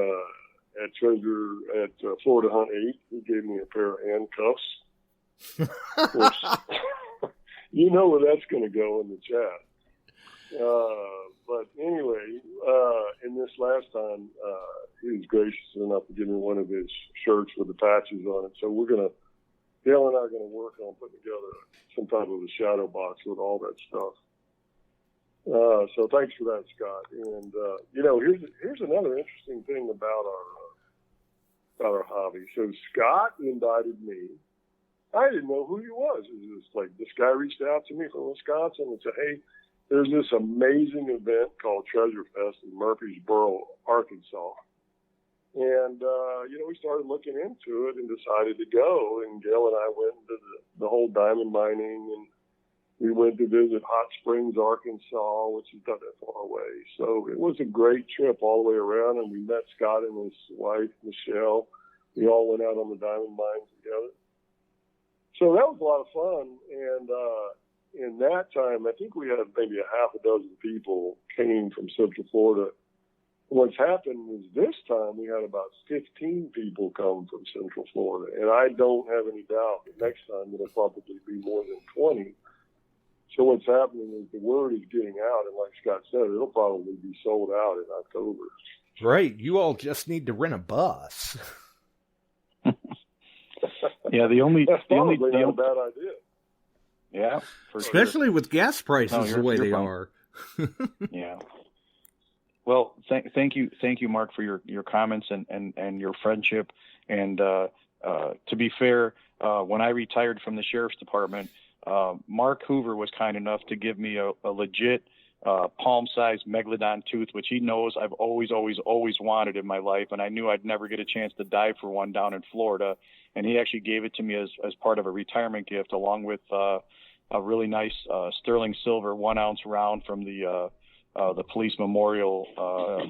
at Florida Hunt 8, he gave me a pair of handcuffs. Which, you know where that's going to go in the chat. But anyway, in this last time, he was gracious enough to give me one of his shirts with the patches on it. So Dale and I are going to work on putting together some type of a shadow box with all that stuff. So thanks for that, Scott. And, here's another interesting thing about our hobby. So Scott invited me. I didn't know who he was. It was just like this guy reached out to me from Wisconsin and said, hey, there's this amazing event called Treasure Fest in Murfreesboro, Arkansas. And, we started looking into it and decided to go. And Gail and I went into the whole diamond mining, and we went to visit Hot Springs, Arkansas, which is not that far away. So it was a great trip all the way around, and we met Scott and his wife, Michelle. We all went out on the diamond mines together. So that was a lot of fun. And in that time, I think we had maybe a half a dozen people came from Central Florida. What's happened is this time we had about 15 people come from Central Florida. And I don't have any doubt that next time it'll probably be more than 20. So what's happening is the word is getting out. And like Scott said, it'll probably be sold out in October. Right. You all just need to rent a bus. Yeah, the only not a bad idea. Yeah, especially with gas prices the way they are. Yeah. Well, thank you, Mark, for your comments and your friendship. And to be fair, when I retired from the sheriff's department, Mark Hoover was kind enough to give me a legit palm-sized megalodon tooth, which he knows I've always wanted in my life, and I knew I'd never get a chance to dive for one down in Florida. And he actually gave it to me as part of a retirement gift, along with a really nice sterling silver 1-ounce round from the police memorial.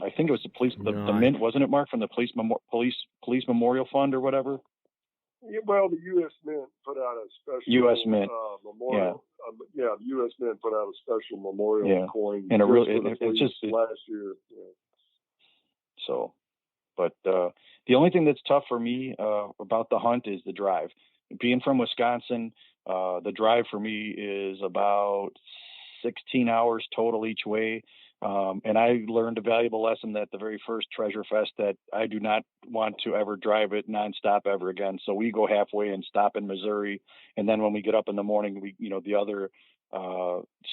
I think it was the mint, wasn't it, Mark, from the police memorial fund or whatever? Yeah, well, the U.S. Mint put out a special U.S. Mint memorial. Yeah. The U.S. Mint put out a special memorial coin. And it's just last year. Yeah. So, but the only thing that's tough for me about the hunt is the drive. Being from Wisconsin, the drive for me is about 16 hours total each way. And I learned a valuable lesson at the very first Treasure Fest that I do not want to ever drive it nonstop ever again. So we go halfway and stop in Missouri. And then when we get up in the morning, the other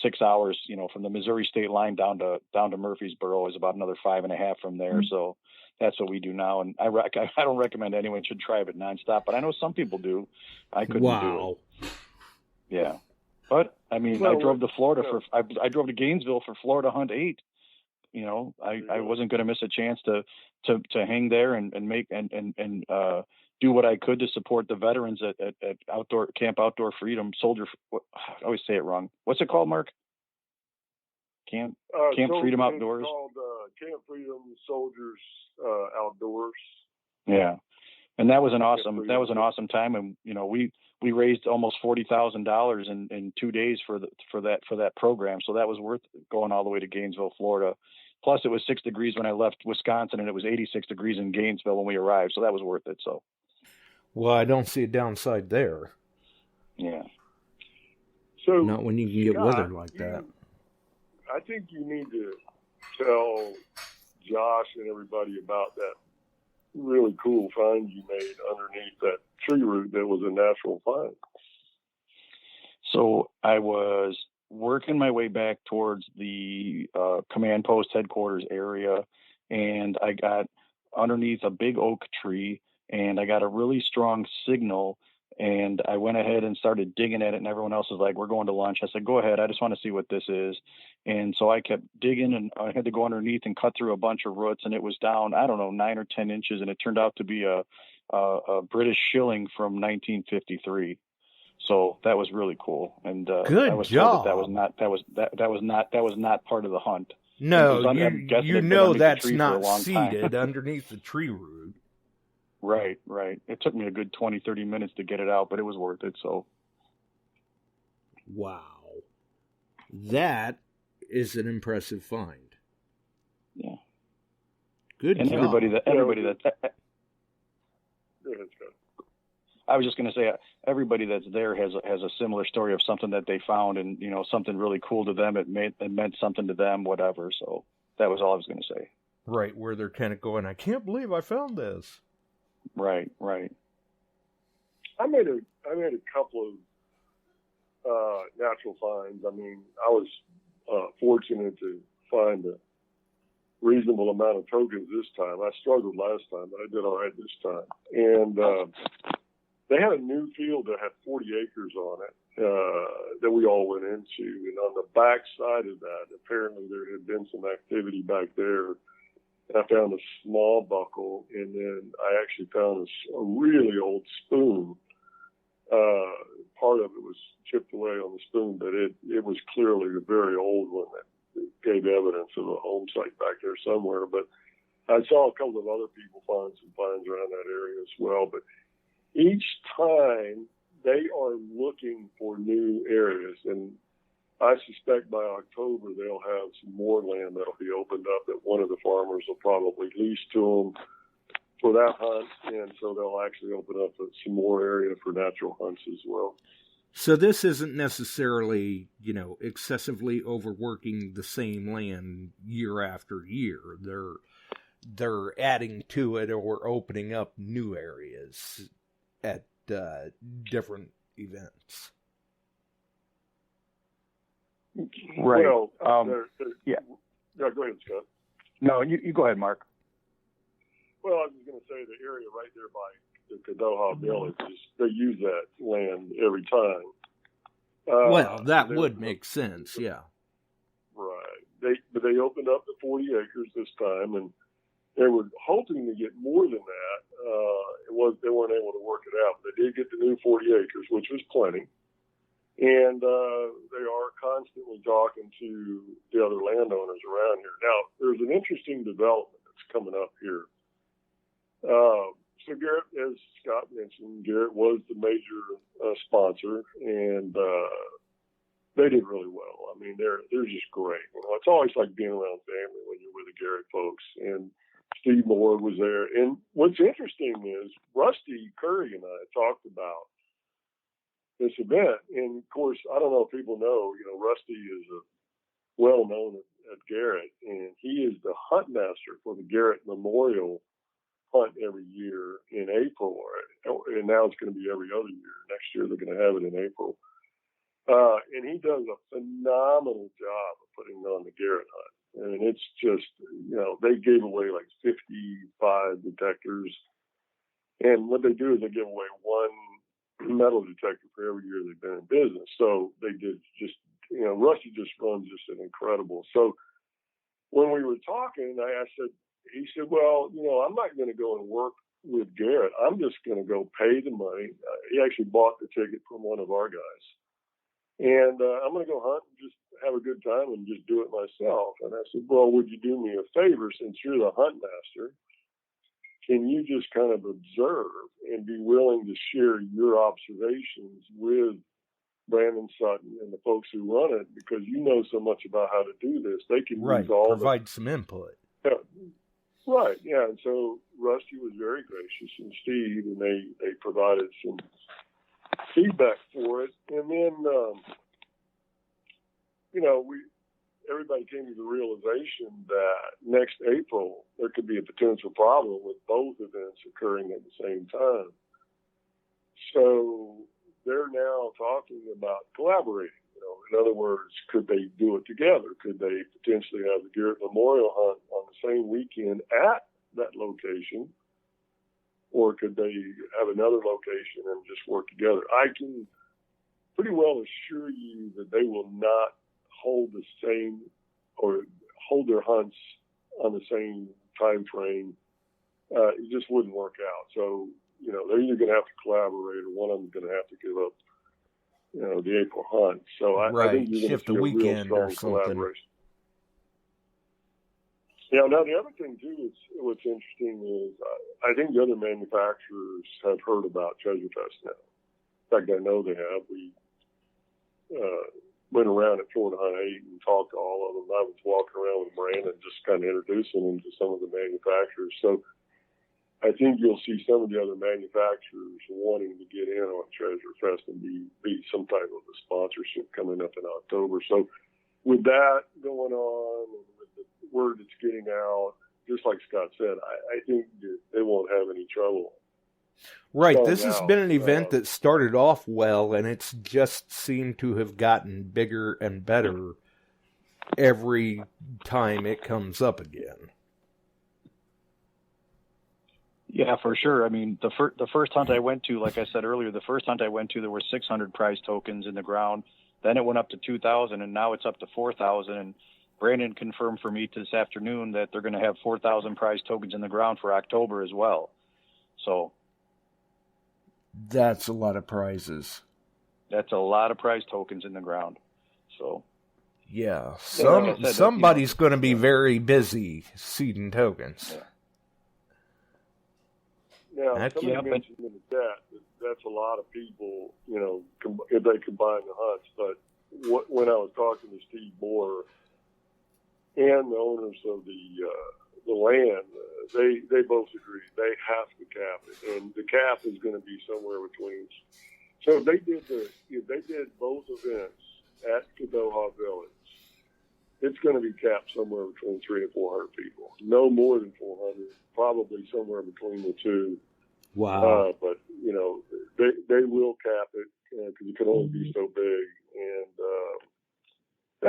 6 hours, from the Missouri state line down to Murfreesboro is about another 5.5 from there. Mm-hmm. So that's what we do now. And I don't recommend anyone should drive it nonstop, but I know some people do. I couldn't do it. Yeah. But I mean, I drove to Florida I drove to Gainesville for Florida Hunt 8, I wasn't going to miss a chance to hang there and make and do what I could to support the veterans at Camp Outdoor Freedom Soldier. I always say it wrong. What's it called, Mark? Camp Freedom Outdoors. It's called Camp Freedom Soldiers Outdoors. Yeah, and that was an awesome time, and we raised almost $40,000 in 2 days for that program. So that was worth going all the way to Gainesville, Florida. Plus, it was 6 degrees when I left Wisconsin, and it was 86 degrees in Gainesville when we arrived. So that was worth it. So, well, I don't see a downside there. Yeah. So not when you can get weather like that. I think you need to tell Josh and everybody about that really cool find you made underneath that tree root that was a natural find. So I was working my way back towards the command post headquarters area, and I got underneath a big oak tree, and I got a really strong signal, and I went ahead and started digging at it, and everyone else was like, we're going to lunch. I said, go ahead. I just want to see what this is. And so I kept digging, and I had to go underneath and cut through a bunch of roots, and it was down, 9 or 10 inches, and it turned out to be a British shilling from 1953. So that was really cool. And good I was job. Told that was not part of the hunt. No, that's not seeded underneath the tree root. Right. It took me a good 20, 30 minutes to get it out, but it was worth it. So, wow, that is an impressive find. Yeah, good. And job. everybody that I was just going to say, everybody that's there has a similar story of something that they found, and something really cool to them. It meant something to them, whatever. So that was all I was going to say. Right, where they're kind of going, I can't believe I found this. Right. I made a couple of natural finds. I mean, I was fortunate to find a reasonable amount of tokens this time. I struggled last time, but I did all right this time. And they had a new field that had 40 acres on it that we all went into. And on the back side of that, apparently there had been some activity back there. And I found a small buckle, and then I actually found a really old spoon. Part of it was chipped away on the spoon, but it was clearly a very old one that gave evidence of a home site back there somewhere. But I saw a couple of other people find some finds around that area as well. But each time they are looking for new areas, and I suspect by October they'll have some more land that'll be opened up that one of the farmers will probably lease to them for that hunt, and so they'll actually open up some more area for natural hunts as well. So this isn't necessarily, excessively overworking the same land year after year. They're adding to it or opening up new areas at different events. Right. Well, yeah. Yeah, go ahead, Scott. No, you go ahead, Mark. Well, I was going to say the area right there by the Kadoha Village, they use that land every time. Well, that would make sense, yeah. Right. But they opened up the 40 acres this time, and they were hoping to get more than that. They weren't able to work it out. They did get the new 40 acres, which was plenty. And they are constantly talking to the other landowners around here. Now, there's an interesting development that's coming up here. So Garrett, as Scott mentioned, Garrett was the major sponsor, and they did really well. I mean, they're just great. It's always like being around family when you're with the Garrett folks. And Steve Moore was there. And what's interesting is Rusty Curry and I talked about this event. And of course, I don't know if people know, Rusty is well known at Garrett, and he is the hunt master for the Garrett Memorial hunt every year in April, and now it's going to be every other year. Next year they're going to have it in April. And he does a phenomenal job of putting on the Garrett hunt. And it's just, they gave away like 55 detectors. And what they do is they give away one metal detector for every year they've been in business. So they did just, Rusty just runs just an incredible. So when we were talking, he said, well, I'm not going to go and work with Garrett. I'm just going to go pay the money. He actually bought the ticket from one of our guys. And I'm going to go hunt and just have a good time and just do it myself. And I said, well, would you do me a favor since you're the hunt master? Can you just kind of observe and be willing to share your observations with Brandon Sutton and the folks who run it, because you know so much about how to do this. They can use all provide some input. Yeah, right, yeah. And so Rusty was very gracious, and Steve, and they provided some feedback for it. And then, everybody came to the realization that next April there could be a potential problem with both events occurring at the same time. So they're now talking about collaborating. In other words, could they do it together? Could they potentially have the Garrett Memorial Hunt on the same weekend at that location? Or could they have another location and just work together? I can pretty well assure you that they will not hold the same or hold their hunts on the same time frame. It just wouldn't work out. So, they're either going to have to collaborate or one of them's going to have to give up, the April hunt. So I think you're going to see a real strong collaboration. Yeah. Now the other thing too is what's interesting is I think the other manufacturers have heard about Treasure Fest now. In fact, I know they have. We went around at Florida Hunt 8 and talked to all of them. I was walking around with Brandon, just kind of introducing them to some of the manufacturers. So I think you'll see some of the other manufacturers wanting to get in on Treasure Fest and be some type of a sponsorship coming up in October. So with that going on and with the word that's getting out, just like Scott said, I think they won't have any trouble. Right. This has been an event that started off well, and it's just seemed to have gotten bigger and better every time it comes up again. Yeah, for sure. I mean, the first hunt I went to, like I said earlier, there were 600 prize tokens in the ground. Then it went up to 2,000, and now it's up to 4,000. And Brandon confirmed for me this afternoon that they're going to have 4,000 prize tokens in the ground for October as well. So that's a lot of prizes. That's a lot of prize tokens in the ground. So yeah, somebody's going to be very busy seeding tokens. Yeah. Now, somebody mentioned in the chat that's a lot of people, if they combine the hunts. But when I was talking to Steve Moore and the owners of the land, they both agreed they have to cap it, and the cap is going to be somewhere between. So if they did both events at Kadoha Village, it's going to be capped somewhere between 300 and 400 people. No more than 400. Probably somewhere between the two. Wow. But, they will cap it because it can only be so big. And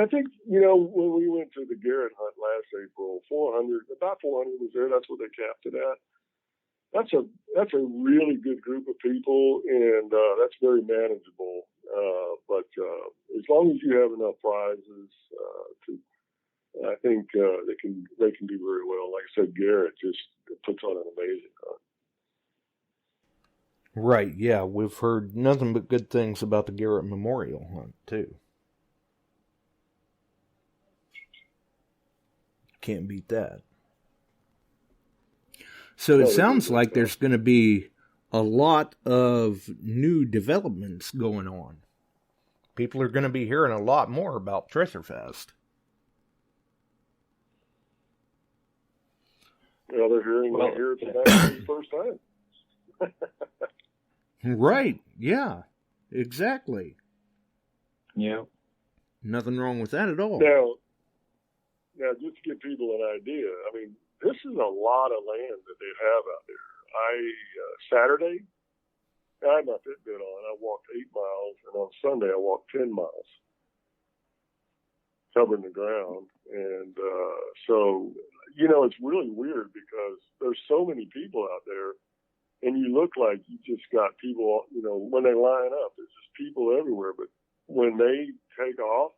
I think, when we went to the Garrett hunt last April, about 400 was there. That's what they capped it at. That's a really good group of people, and that's very manageable. But as long as you have enough prizes, I think they can do very well. Like I said, Garrett just puts on an amazing hunt. Right, yeah, we've heard nothing but good things about the Garrett Memorial Hunt, too. Can't beat that. So it sounds like there's going to be a lot of new developments going on. People are going to be hearing a lot more about Treasure Fest. Well, they're hearing it tonight for the first time. Right, yeah, exactly. Yeah. Nothing wrong with that at all. Now, just to give people an idea, I mean, this is a lot of land that they have out there. Saturday, I had my Fitbit on. I walked 8 miles, and on Sunday, I walked 10 miles, covering the ground. And so, it's really weird because there's so many people out there, and you look like you just got people, when they line up, there's just people everywhere. But when they take off,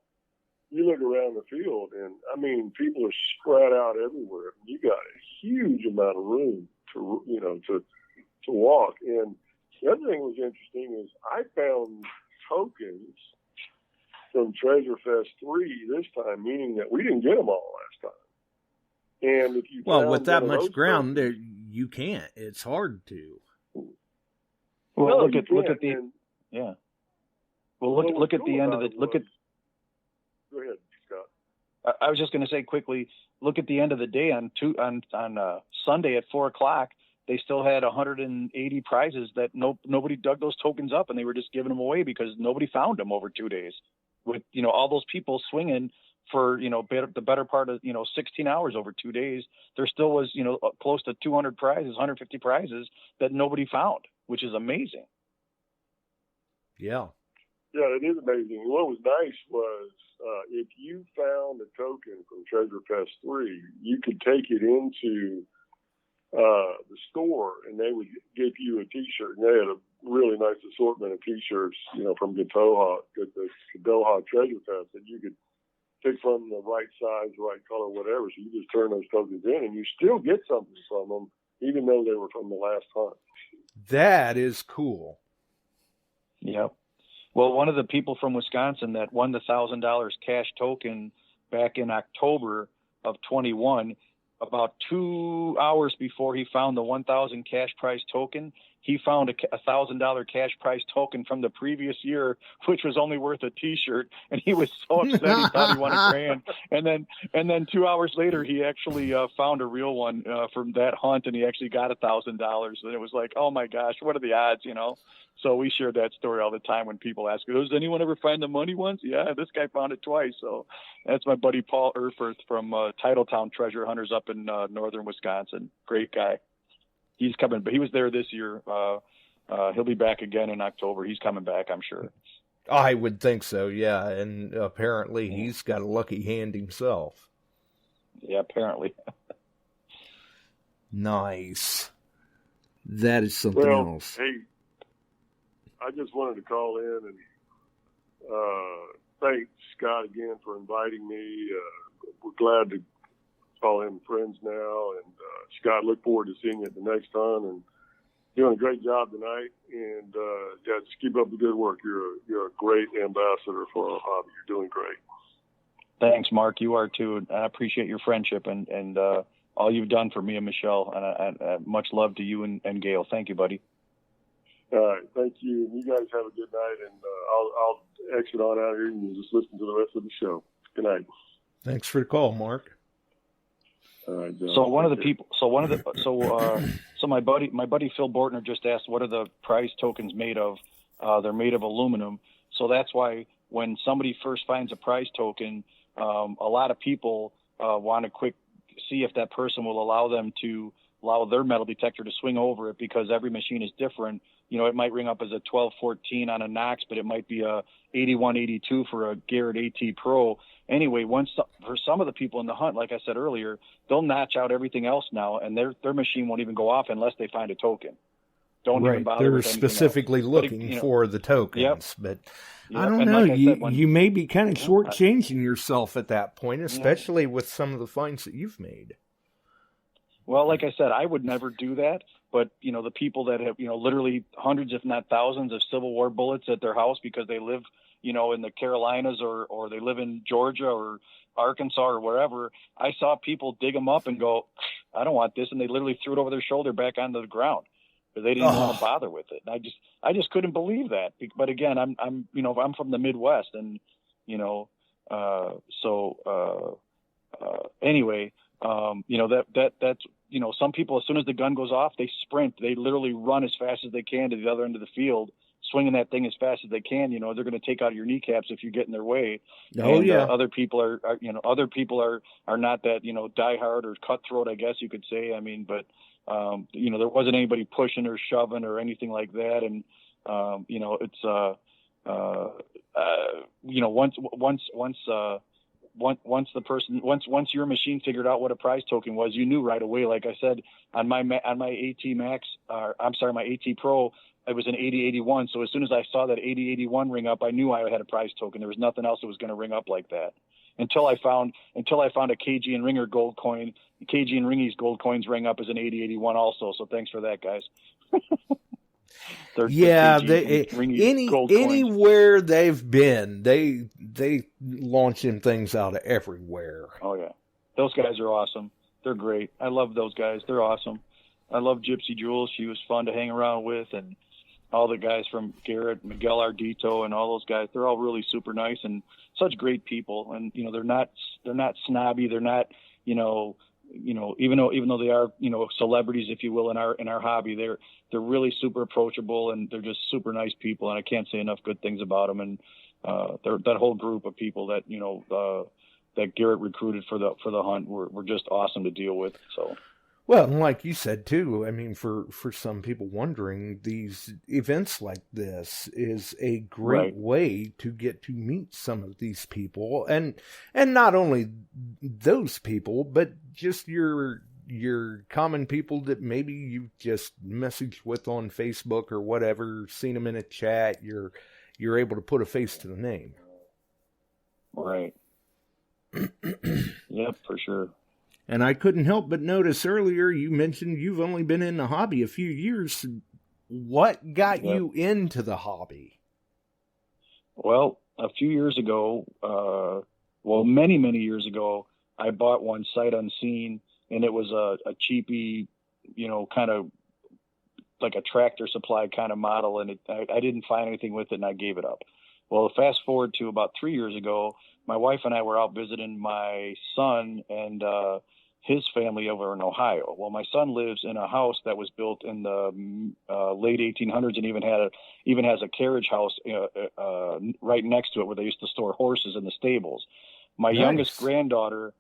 you look around the field, and I mean, people are spread out everywhere. You got a huge amount of room to walk. And the other thing that was interesting is I found tokens from Treasure Fest 3 this time, meaning that we didn't get them all last time. And if you with that much ground, there you can't. It's hard to. Well, look at the end of the look at. Go ahead, Scott. I was just going to say quickly. Look at the end of the day on Sunday at 4:00. They still had 180 prizes that nobody dug those tokens up, and they were just giving them away because nobody found them over 2 days. With all those people swinging for the better part of 16 hours over 2 days, there still was close to 200 prizes, 150 prizes that nobody found, which is amazing. Yeah. Yeah, it is amazing. What was nice was if you found a token from Treasure Fest 3, you could take it into the store, and they would give you a T-shirt. And they had a really nice assortment of T-shirts, from the Doha Treasure Fest that you could pick from the right size, right color, whatever. So you just turn those tokens in, and you still get something from them, even though they were from the last hunt. That is cool. Yep. Well, one of the people from Wisconsin that won the $1,000 cash token back in October of 21, about 2 hours before he found the 1,000 cash prize token, he found a $1,000 cash prize token from the previous year, which was only worth a T-shirt, and he was so upset he thought he won $1,000. And then 2 hours later, he actually found a real one from that hunt, and he actually got $1,000. And it was like, oh my gosh, what are the odds, So we share that story all the time when people ask, does anyone ever find the money once? Yeah, this guy found it twice. So that's my buddy Paul Erfurth from Titletown Treasure Hunters up in northern Wisconsin. Great guy. He's coming, but he was there this year. He'll be back again in October. He's coming back, I'm sure. I would think so, yeah. And apparently he's got a lucky hand himself. Yeah, apparently. Nice. That is something else. Hey, I just wanted to call in and thank Scott again for inviting me. We're glad to call him friends now. And Scott, look forward to seeing you at the next hunt. And doing a great job tonight. And just keep up the good work. You're a great ambassador for our hobby. You're doing great. Thanks, Mark. You are too. I appreciate your friendship and all you've done for me and Michelle. And much love to you and Gail. Thank you, buddy. All right, thank you. You guys have a good night, and I'll exit on out here and just listen to the rest of the show. Good night. Thanks for the call, Mark. All right, John. So my buddy Phil Bortner just asked, what are the prize tokens made of? They're made of aluminum. So that's why when somebody first finds a prize token, a lot of people want to quick see if that person will allow their metal detector to swing over it, because every machine is different. It might ring up as a 1214 on a Knox, but it might be a 8182 for a Garrett AT Pro. Anyway, for some of the people in the hunt, like I said earlier, they'll notch out everything else now, and their machine won't even go off unless they find a token. Don't even bother They're with specifically looking for the tokens, but I don't know. Like you may be kind of shortchanging yourself at that point, especially with some of the finds that you've made. Well, like I said, I would never do that. But, the people that have, literally hundreds, if not thousands of Civil War bullets at their house because they live, in the Carolinas or they live in Georgia or Arkansas or wherever, I saw people dig them up and go, I don't want this. And they literally threw it over their shoulder back onto the ground because they didn't want to bother with it. And I just couldn't believe that. But again, I'm from the Midwest and, anyway, that's, some people, as soon as the gun goes off, they sprint. They literally run as fast as they can to the other end of the field, swinging that thing as fast as they can. They're going to take out your kneecaps if you get in their way. Other people are not that, diehard or cutthroat, I guess you could say. I mean, but, there wasn't anybody pushing or shoving or anything like that. And, it's, once your machine figured out what a prize token was, you knew right away. Like I said, on my AT Max, my AT Pro, it was an 8081. So as soon as I saw that 8081 ring up, I knew I had a prize token. There was nothing else that was going to ring up like that. until I found a KG and Ringer gold coin. KG and Ringy's gold coins rang up as an 8081 also. So thanks for that, guys. Anywhere they've been, they launching things out of everywhere. Oh yeah, those guys are awesome. They're great. I love those guys. They're awesome. I love Gypsy Jules. She was fun to hang around with, and all the guys from Garrett, Miguel Ardito, and all those guys. They're all really super nice and such great people. And they're not snobby. They're not even though they are celebrities, if you will, in our hobby, they're really super approachable, and they're just super nice people. And I can't say enough good things about them. And that whole group of people that that Garrett recruited for the hunt were just awesome to deal with. So. Well, and like you said too, I mean, for some people wondering, these events like this is a great way to get to meet some of these people, and not only those people, but just your common people that maybe you just messaged with on Facebook or whatever, seen them in a chat. You're able to put a face to the name. Right. Yep, for sure. And I couldn't help but notice earlier you mentioned you've only been in the hobby a few years. What got you into the hobby? Well, a few years ago, many, many years ago, I bought one sight unseen, and it was a cheapy, kind of like a Tractor Supply kind of model, and I didn't find anything with it, and I gave it up. Well, fast forward to about 3 years ago, my wife and I were out visiting my son and his family over in Ohio. Well, my son lives in a house that was built in the late 1800s, and even has a carriage house right next to it where they used to store horses in the stables. My youngest granddaughter,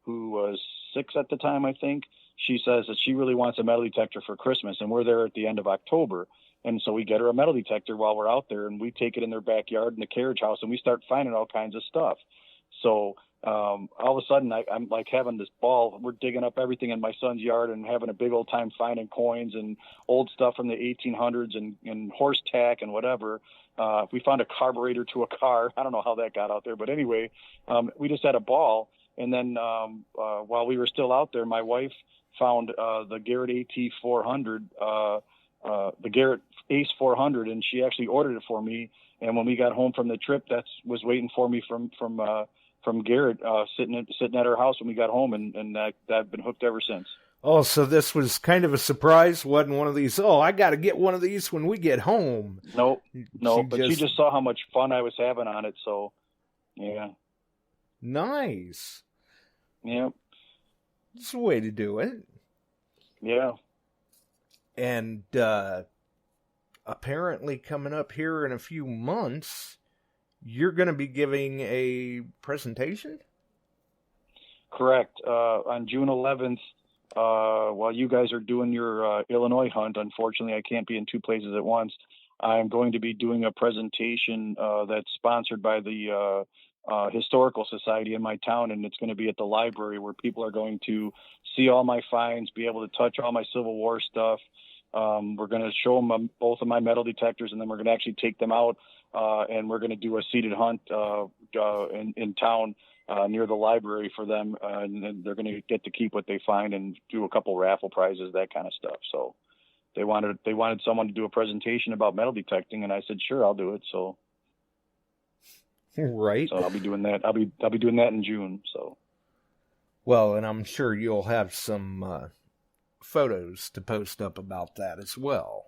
who was 6 at the time, I think, she says that she really wants a metal detector for Christmas, and we're there at the end of October. And so we get her a metal detector while we're out there, and we take it in their backyard in the carriage house, and we start finding all kinds of stuff. So all of a sudden, I'm like having this ball. We're digging up everything in my son's yard and having a big old time finding coins and old stuff from the 1800s and horse tack and whatever. We found a carburetor to a car. I don't know how that got out there, but anyway, we just had a ball. And then while we were still out there, my wife found the Garrett AT 400, the Garrett Ace 400, and she actually ordered it for me. And when we got home from the trip, that was waiting for me from Garrett, sitting at her house when we got home, and I've been hooked ever since. Oh, so this was kind of a surprise, wasn't one of these, I got to get one of these when we get home. No, she just saw how much fun I was having on it, so, yeah. Nice. Yeah. It's a way to do it. Yeah. And apparently coming up here in a few months, you're going to be giving a presentation? Correct. On June 11th, while you guys are doing your Illinois hunt, unfortunately I can't be in two places at once. I'm going to be doing a presentation that's sponsored by the Historical Society in my town, and it's going to be at the library, where people are going to see all my finds, be able to touch all my Civil War stuff. We're going to show them both of my metal detectors, and then we're going to actually take them out, and we're going to do a seated hunt in town near the library for them, and then they're going to get to keep what they find and do a couple raffle prizes, that kind of stuff. So they wanted someone to do a presentation about metal detecting, and I said, sure, I'll do it. So right. So I'll be doing that. I'll be doing that in June. So. Well, and I'm sure you'll have some photos to post up about that as well.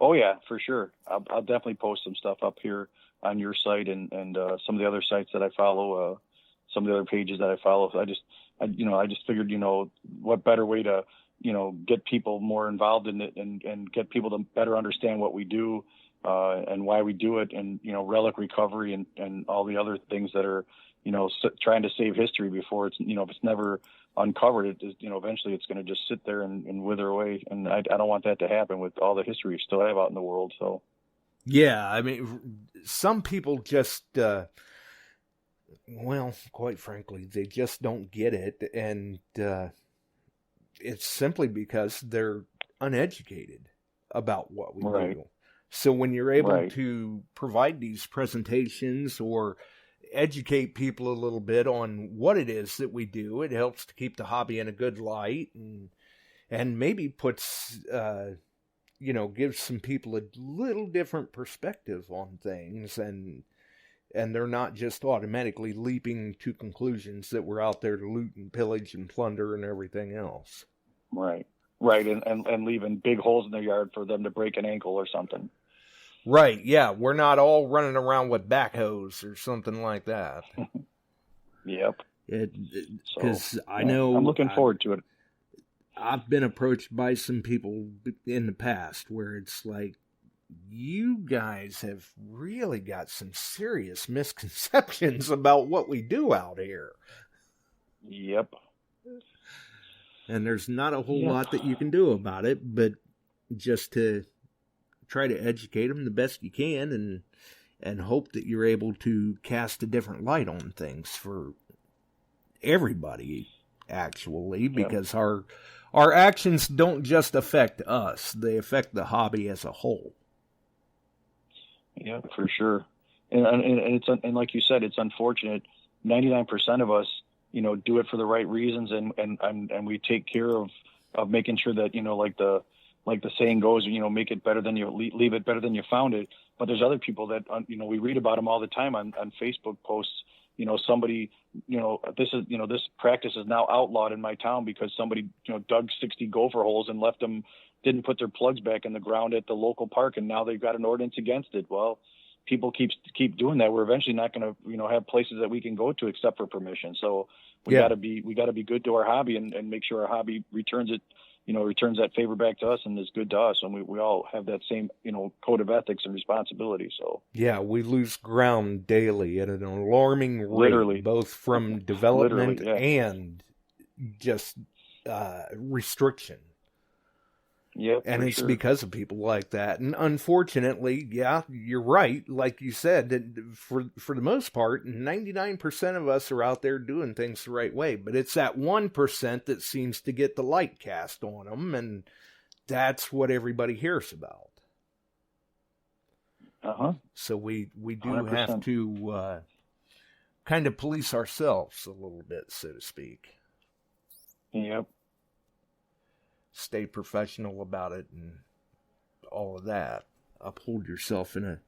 Oh yeah, for sure. I'll definitely post some stuff up here on your site and some of the other sites that I follow, some of the other pages that I follow. I just figured, what better way to, get people more involved in it and get people to better understand what we do, and why we do it, and, relic recovery and all the other things that are, trying to save history before it's, if it's never uncovered, it is, eventually it's going to just sit there and wither away. And I don't want that to happen with all the history we still have out in the world. So. Yeah. I mean, some people just, quite frankly, they just don't get it. And, it's simply because they're uneducated about what we do. So when you're able Right. to provide these presentations or educate people a little bit on what it is that we do, it helps to keep the hobby in a good light, and maybe puts, gives some people a little different perspective on things, and they're not just automatically leaping to conclusions that we're out there to loot and pillage and plunder and everything else. Right, and leaving big holes in their yard for them to break an ankle or something. Right, yeah, we're not all running around with backhoes or something like that. Yep. Because I know... I'm looking forward to it. I've been approached by some people in the past where it's like, you guys have really got some serious misconceptions about what we do out here. Yep. And there's not a whole lot that you can do about it, but just to try to educate them the best you can, and hope that you're able to cast a different light on things for everybody, actually, because our actions don't just affect us, they affect the hobby as a whole. Yeah, for sure. And like you said, it's unfortunate. 99% of us, do it for the right reasons, and we take care of making sure that, like the saying goes, make it better than you leave it better than you found it. But there's other people that, we read about them all the time on Facebook posts. Somebody, this practice is now outlawed in my town because somebody, dug 60 gopher holes and didn't put their plugs back in the ground at the local park, and now they've got an ordinance against it. Well, people keep doing that. We're eventually not going to, have places that we can go to except for permission. So we got to be good to our hobby and make sure our hobby returns that favor back to us and is good to us. And we all have that same, code of ethics and responsibility. So yeah, we lose ground daily at an alarming rate, literally, both from development and just restriction. Yep, and it's because of people like that. And unfortunately, yeah, you're right. Like you said, that for the most part, 99% of us are out there doing things the right way. But it's that 1% that seems to get the light cast on them, and that's what everybody hears about. So we do 100%. Have to kind of police ourselves a little bit, so to speak. Yep. Stay professional about it and all of that. Uphold yourself in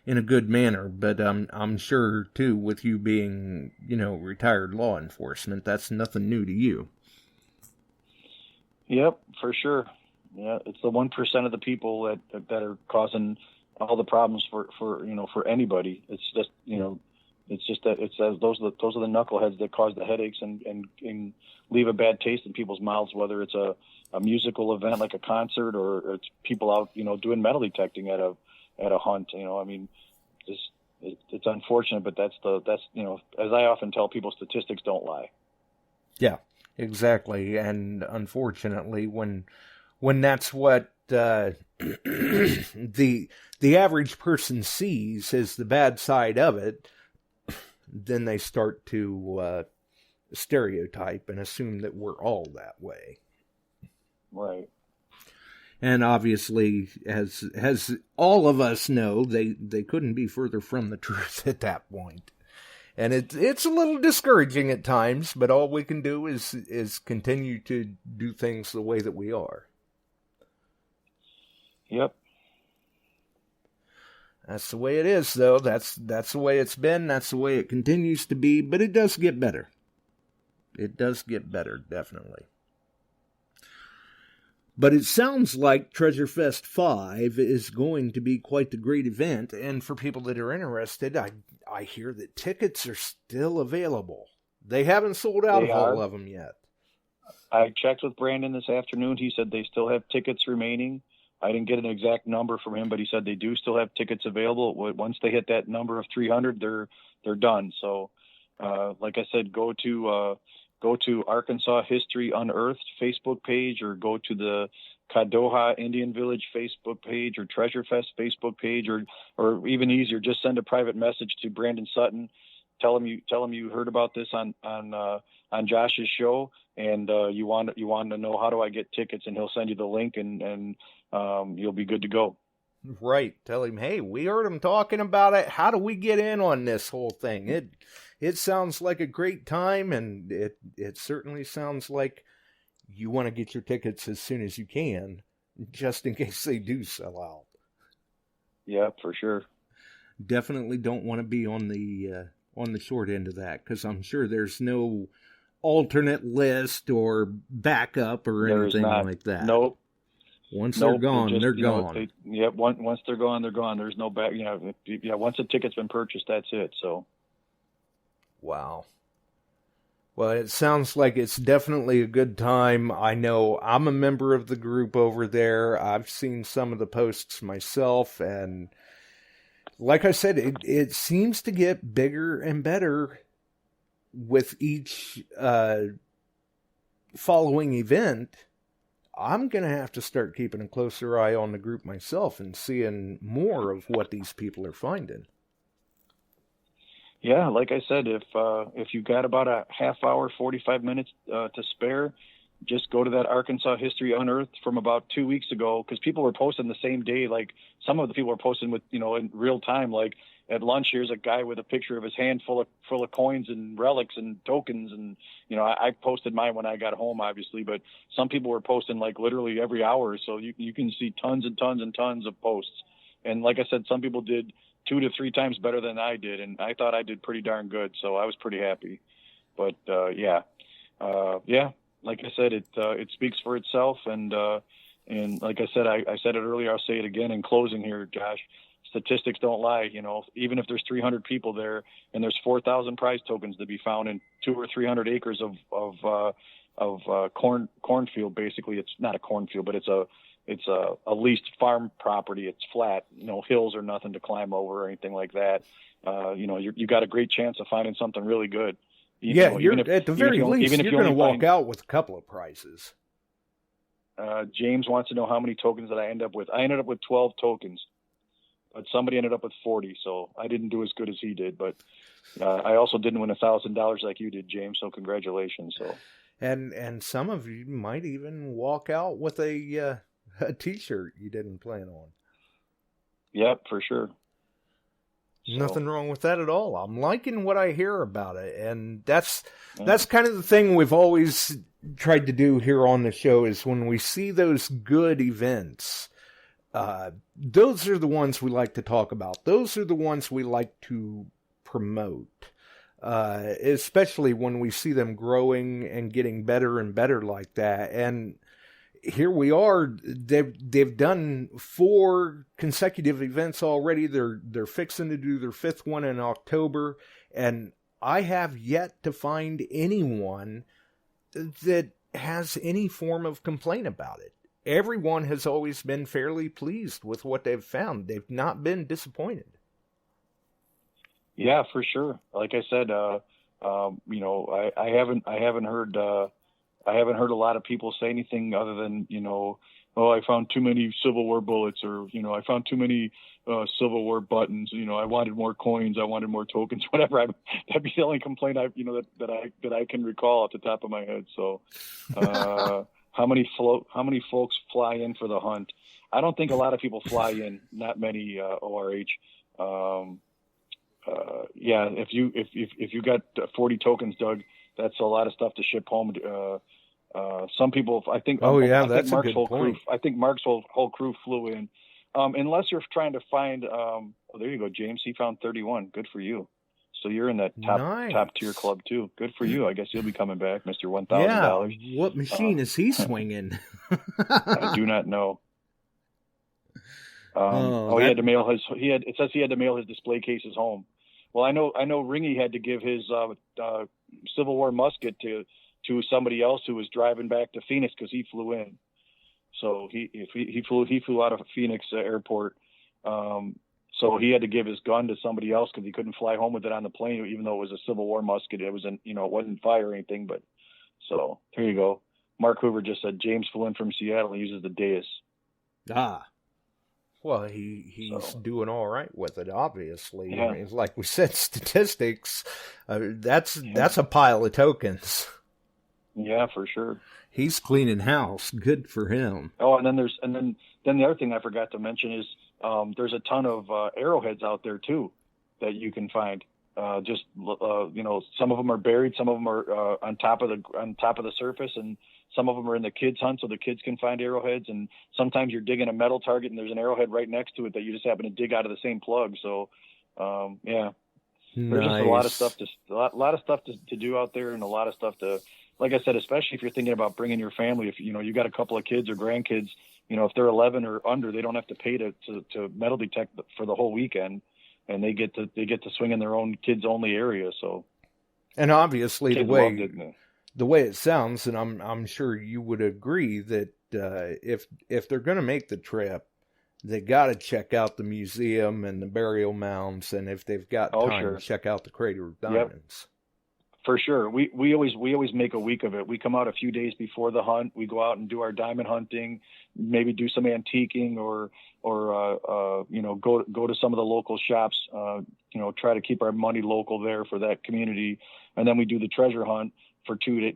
a good manner. But I'm sure too, with you being, retired law enforcement, that's nothing new to you. Yep, for sure. Yeah, it's the 1% of the people that are causing all the problems for anybody. It's just those are the knuckleheads that cause the headaches and leave a bad taste in people's mouths, whether it's a musical event like a concert or it's people out, doing metal detecting at a hunt. It's unfortunate, but that's as I often tell people, statistics don't lie. Yeah, exactly. And unfortunately, when that's what the average person sees as the bad side of it, then they start to stereotype and assume that we're all that way. Right. And obviously, as all of us know, they couldn't be further from the truth at that point. And it's a little discouraging at times, but all we can do is continue to do things the way that we are. Yep. That's the way it is, though. That's the way it's been. That's the way it continues to be. But it does get better. It does get better, definitely. But it sounds like Treasure Fest 5 is going to be quite the great event. And for people that are interested, I hear that tickets are still available. They haven't sold out of all of them yet. I checked with Brandon this afternoon. He said they still have tickets remaining. I didn't get an exact number from him, but he said they do still have tickets available. Once they hit that number of 300, they're done. So, like I said, go to Arkansas History Unearthed Facebook page, or go to the Kadoha Indian Village Facebook page, or Treasure Fest Facebook page, or even easier, just send a private message to Brandon Sutton. Tell him you heard about this on Josh's show, and you want to know how do I get tickets, and he'll send you the link, and you'll be good to go. Right. Tell him, hey, we heard him talking about it. How do we get in on this whole thing? It sounds like a great time, and it certainly sounds like you want to get your tickets as soon as you can, just in case they do sell out. Yeah, for sure. Definitely don't want to be on the short end of that, because I'm sure there's no alternate list or backup or anything like that. Nope. Once they're gone, they're gone. Once they're gone, they're gone. There's no back. Once the ticket's been purchased, that's it. So. Wow. Well, it sounds like it's definitely a good time. I know I'm a member of the group over there. I've seen some of the posts myself, and like I said, it seems to get bigger and better with each following event. I'm going to have to start keeping a closer eye on the group myself and seeing more of what these people are finding. Yeah, like I said, if you got about a half hour, 45 minutes to spare, just go to that Arkansas History Unearthed from about 2 weeks ago, because people were posting the same day. Like, some of the people were posting with, in real time. Like, at lunch, here's a guy with a picture of his hand full of coins and relics and tokens. And, I posted mine when I got home, obviously, but some people were posting like literally every hour. So you can see tons and tons and tons of posts. And like I said, some people did 2 to 3 times better than I did, and I thought I did pretty darn good, so I was pretty happy. But like I said, it speaks for itself, and like I said, I said it earlier, I'll say it again in closing here, Josh. Statistics don't lie. Even if there's 300 people there and there's 4,000 prize tokens to be found in 200 or 300 acres of cornfield. Basically, it's not a cornfield, but it's a leased farm property. It's flat, no hills or nothing to climb over or anything like that. You got a great chance of finding something really good. At the very least, you're going to walk out with a couple of prizes. James wants to know how many tokens did I end up with. I ended up with 12 tokens, but somebody ended up with 40, so I didn't do as good as he did. But I also didn't win $1,000 like you did, James, so congratulations. So. And some of you might even walk out with a T-shirt you didn't plan on. Yep, for sure. Nothing wrong with that at all. I'm liking what I hear about it, and that's kind of the thing we've always tried to do here on the show, is when we see those good events, those are the ones we like to talk about. Those are the ones we like to promote, especially when we see them growing and getting better and better like that. And here we are. They've done 4 consecutive events already. They're fixing to do their 5th one in October, and I have yet to find anyone that has any form of complaint about it. Everyone has always been fairly pleased with what they've found. They've not been disappointed. Yeah, for sure. Like I said, I haven't heard a lot of people say anything other than, I found too many Civil War bullets, or, I found too many Civil War buttons. I wanted more coins. I wanted more tokens, whatever. That'd be the only complaint that I can recall off the top of my head. So, how many folks fly in for the hunt? I don't think a lot of people fly in. Not many, ORH. If you got 40 tokens, Doug, that's a lot of stuff to ship home. Some people, I think. That's a good point. I think Mark's whole crew flew in. Unless you're trying to find. There you go, James. He found 31. Good for you. So you're in that top tier club too. Good for you. I guess you'll be coming back, Mr. $1,000. Yeah. What machine is he swinging? I do not know. He had to mail his. It says he had to mail his display cases home. Well, I know Ringy had to give his Civil War musket to somebody else who was driving back to Phoenix, because he flew in. So he flew out of Phoenix airport. So he had to give his gun to somebody else because he couldn't fly home with it on the plane, even though it was a Civil War musket. It wasn't, it wasn't fire or anything. But so here you go. Mark Hoover just said James flew in from Seattle and uses the Deus. Well, he's doing all right with it, obviously. Yeah. I mean, like we said, statistics, that's a pile of tokens. Yeah, for sure. He's cleaning house. Good for him. Oh, and then the other thing I forgot to mention is there's a ton of arrowheads out there too that you can find. Some of them are buried, some of them are on top of the surface, and some of them are in the kids' hunt, so the kids can find arrowheads. And sometimes you're digging a metal target, and there's an arrowhead right next to it that you just happen to dig out of the same plug. So, yeah, there's just a lot of stuff to do out there, and a lot of stuff to, like I said, especially if you're thinking about bringing your family. If you got a couple of kids or grandkids, if they're 11 or under, they don't have to pay to metal detect for the whole weekend. And they get to swing in their own kids only area. So, and obviously the way it sounds, and I'm sure you would agree that if they're going to make the trip, they got to check out the museum and the burial mounds, and if they've got time, check out the Crater of Diamonds. Yep. For sure. We always make a week of it. We come out a few days before the hunt. We go out and do our diamond hunting, maybe do some antiquing or go to some of the local shops, try to keep our money local there for that community. And then we do the treasure hunt for 3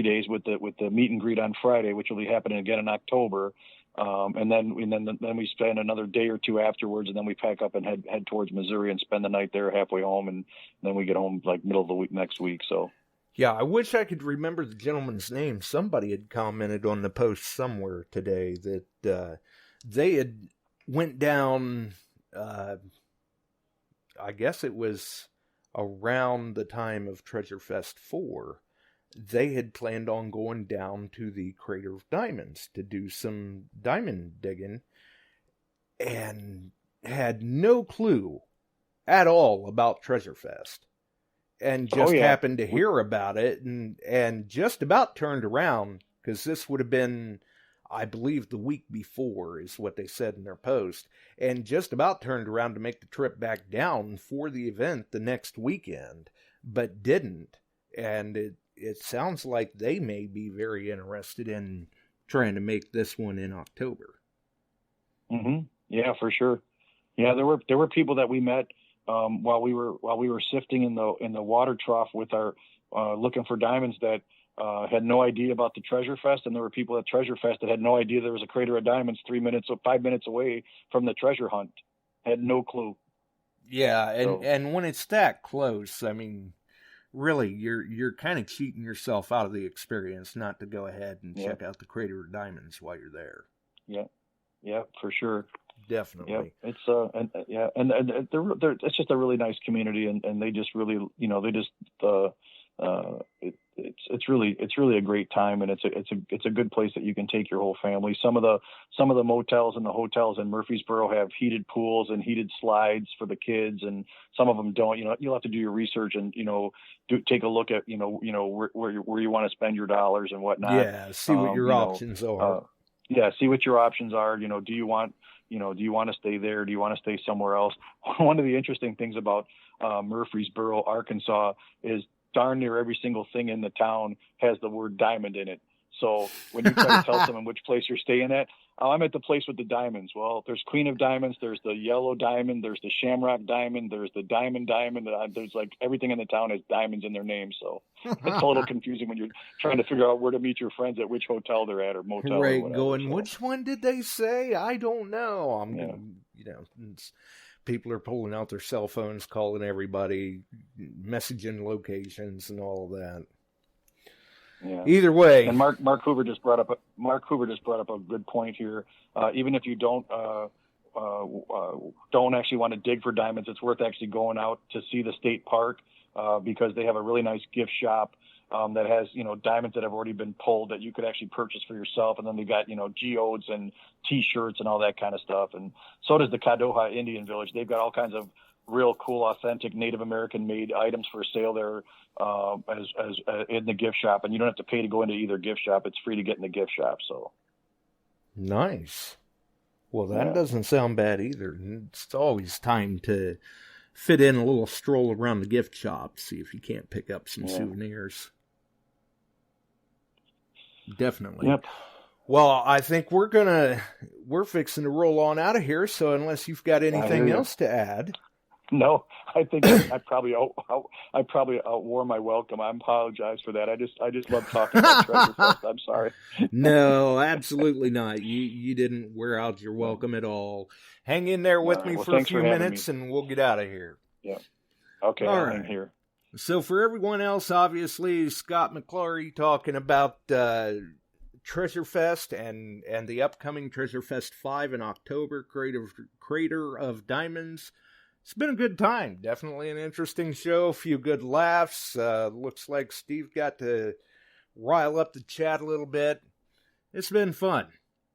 days with the meet and greet on Friday, which will be happening again in October. And then we spend another day or two afterwards, and then we pack up and head towards Missouri and spend the night there halfway home, and then we get home like middle of the week next week. So, yeah, I wish I could remember the gentleman's name. Somebody had commented on the post somewhere today that they had went down. I guess it was around the time of Treasure Fest 4. They had planned on going down to the Crater of Diamonds to do some diamond digging and had no clue at all about Treasure Fest, and just happened to hear about it and just about turned around, because this would have been, I believe, the week before is what they said in their post, and just about turned around to make the trip back down for the event the next weekend, but didn't. And it sounds like they may be very interested in trying to make this one in October. Mm-hmm. Yeah, for sure. Yeah, there were people that we met while we were sifting in the water trough with our looking for diamonds that had no idea about the Treasure Fest, and there were people at Treasure Fest that had no idea there was a Crater of Diamonds 5 minutes away from the treasure hunt. Had no clue. Yeah, and when it's that close, I mean, really, you're kind of cheating yourself out of the experience not to go ahead and check out the Crater of Diamonds while you're there. Yeah, for sure. Definitely. Yeah, it's it's just a really nice community, and they just really, it's really a great time, and it's a good place that you can take your whole family. Some of the motels and the hotels in Murfreesboro have heated pools and heated slides for the kids, and some of them don't. You'll have to do your research and take a look at where you want to spend your dollars and whatnot. Yeah, see what your options are. See what your options are. Do you want to stay there? Do you want to stay somewhere else? One of the interesting things about Murfreesboro, Arkansas, is darn near every single thing in the town has the word diamond in it. So when you try to tell someone which place you're staying at, I'm at the place with the diamonds. Well, there's Queen of Diamonds, there's the Yellow Diamond, there's the Shamrock Diamond, there's the Diamond. There's like everything in the town has diamonds in their name. So it's a little confusing when you're trying to figure out where to meet your friends at which hotel they're at or motel. Right, or whatever, going, which one did they say? I don't know. People are pulling out their cell phones, calling everybody, messaging locations and all of that. Yeah. Either way. And Mark Hoover just brought up a good point here. Even if you don't actually want to dig for diamonds, it's worth actually going out to see the state park because they have a really nice gift shop that has diamonds that have already been pulled that you could actually purchase for yourself, and then they got geodes and T-shirts and all that kind of stuff. And so does the Kadoha Indian Village. They've got all kinds of real cool, authentic Native American made items for sale there as in the gift shop, and you don't have to pay to go into either gift shop. It's free to get in the gift shop. So nice. Well, that doesn't sound bad either. It's always time to fit in a little stroll around the gift shop, see if you can't pick up some souvenirs. Definitely. Yep. Well, I think we're fixing to roll on out of here, so unless you've got anything else to add. No, I think I probably outwore my welcome. I apologize for that. I just love talking about Treasure Fest. I'm sorry. No, absolutely not. You didn't wear out your welcome at all. Hang in there with me for a few minutes and we'll get out of here. Yeah. Okay, all I'll right. hang here. So for everyone else, obviously, Scott McClory talking about Treasure Fest and the upcoming Treasure Fest 5 in October, Crater of Diamonds. It's been a good time. Definitely an interesting show. A few good laughs. Looks like Steve got to rile up the chat a little bit. It's been fun.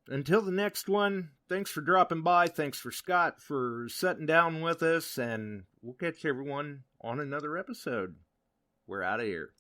Until the next one, thanks for dropping by. Thanks for Scott for sitting down with us. And we'll catch everyone on another episode. We're out of here.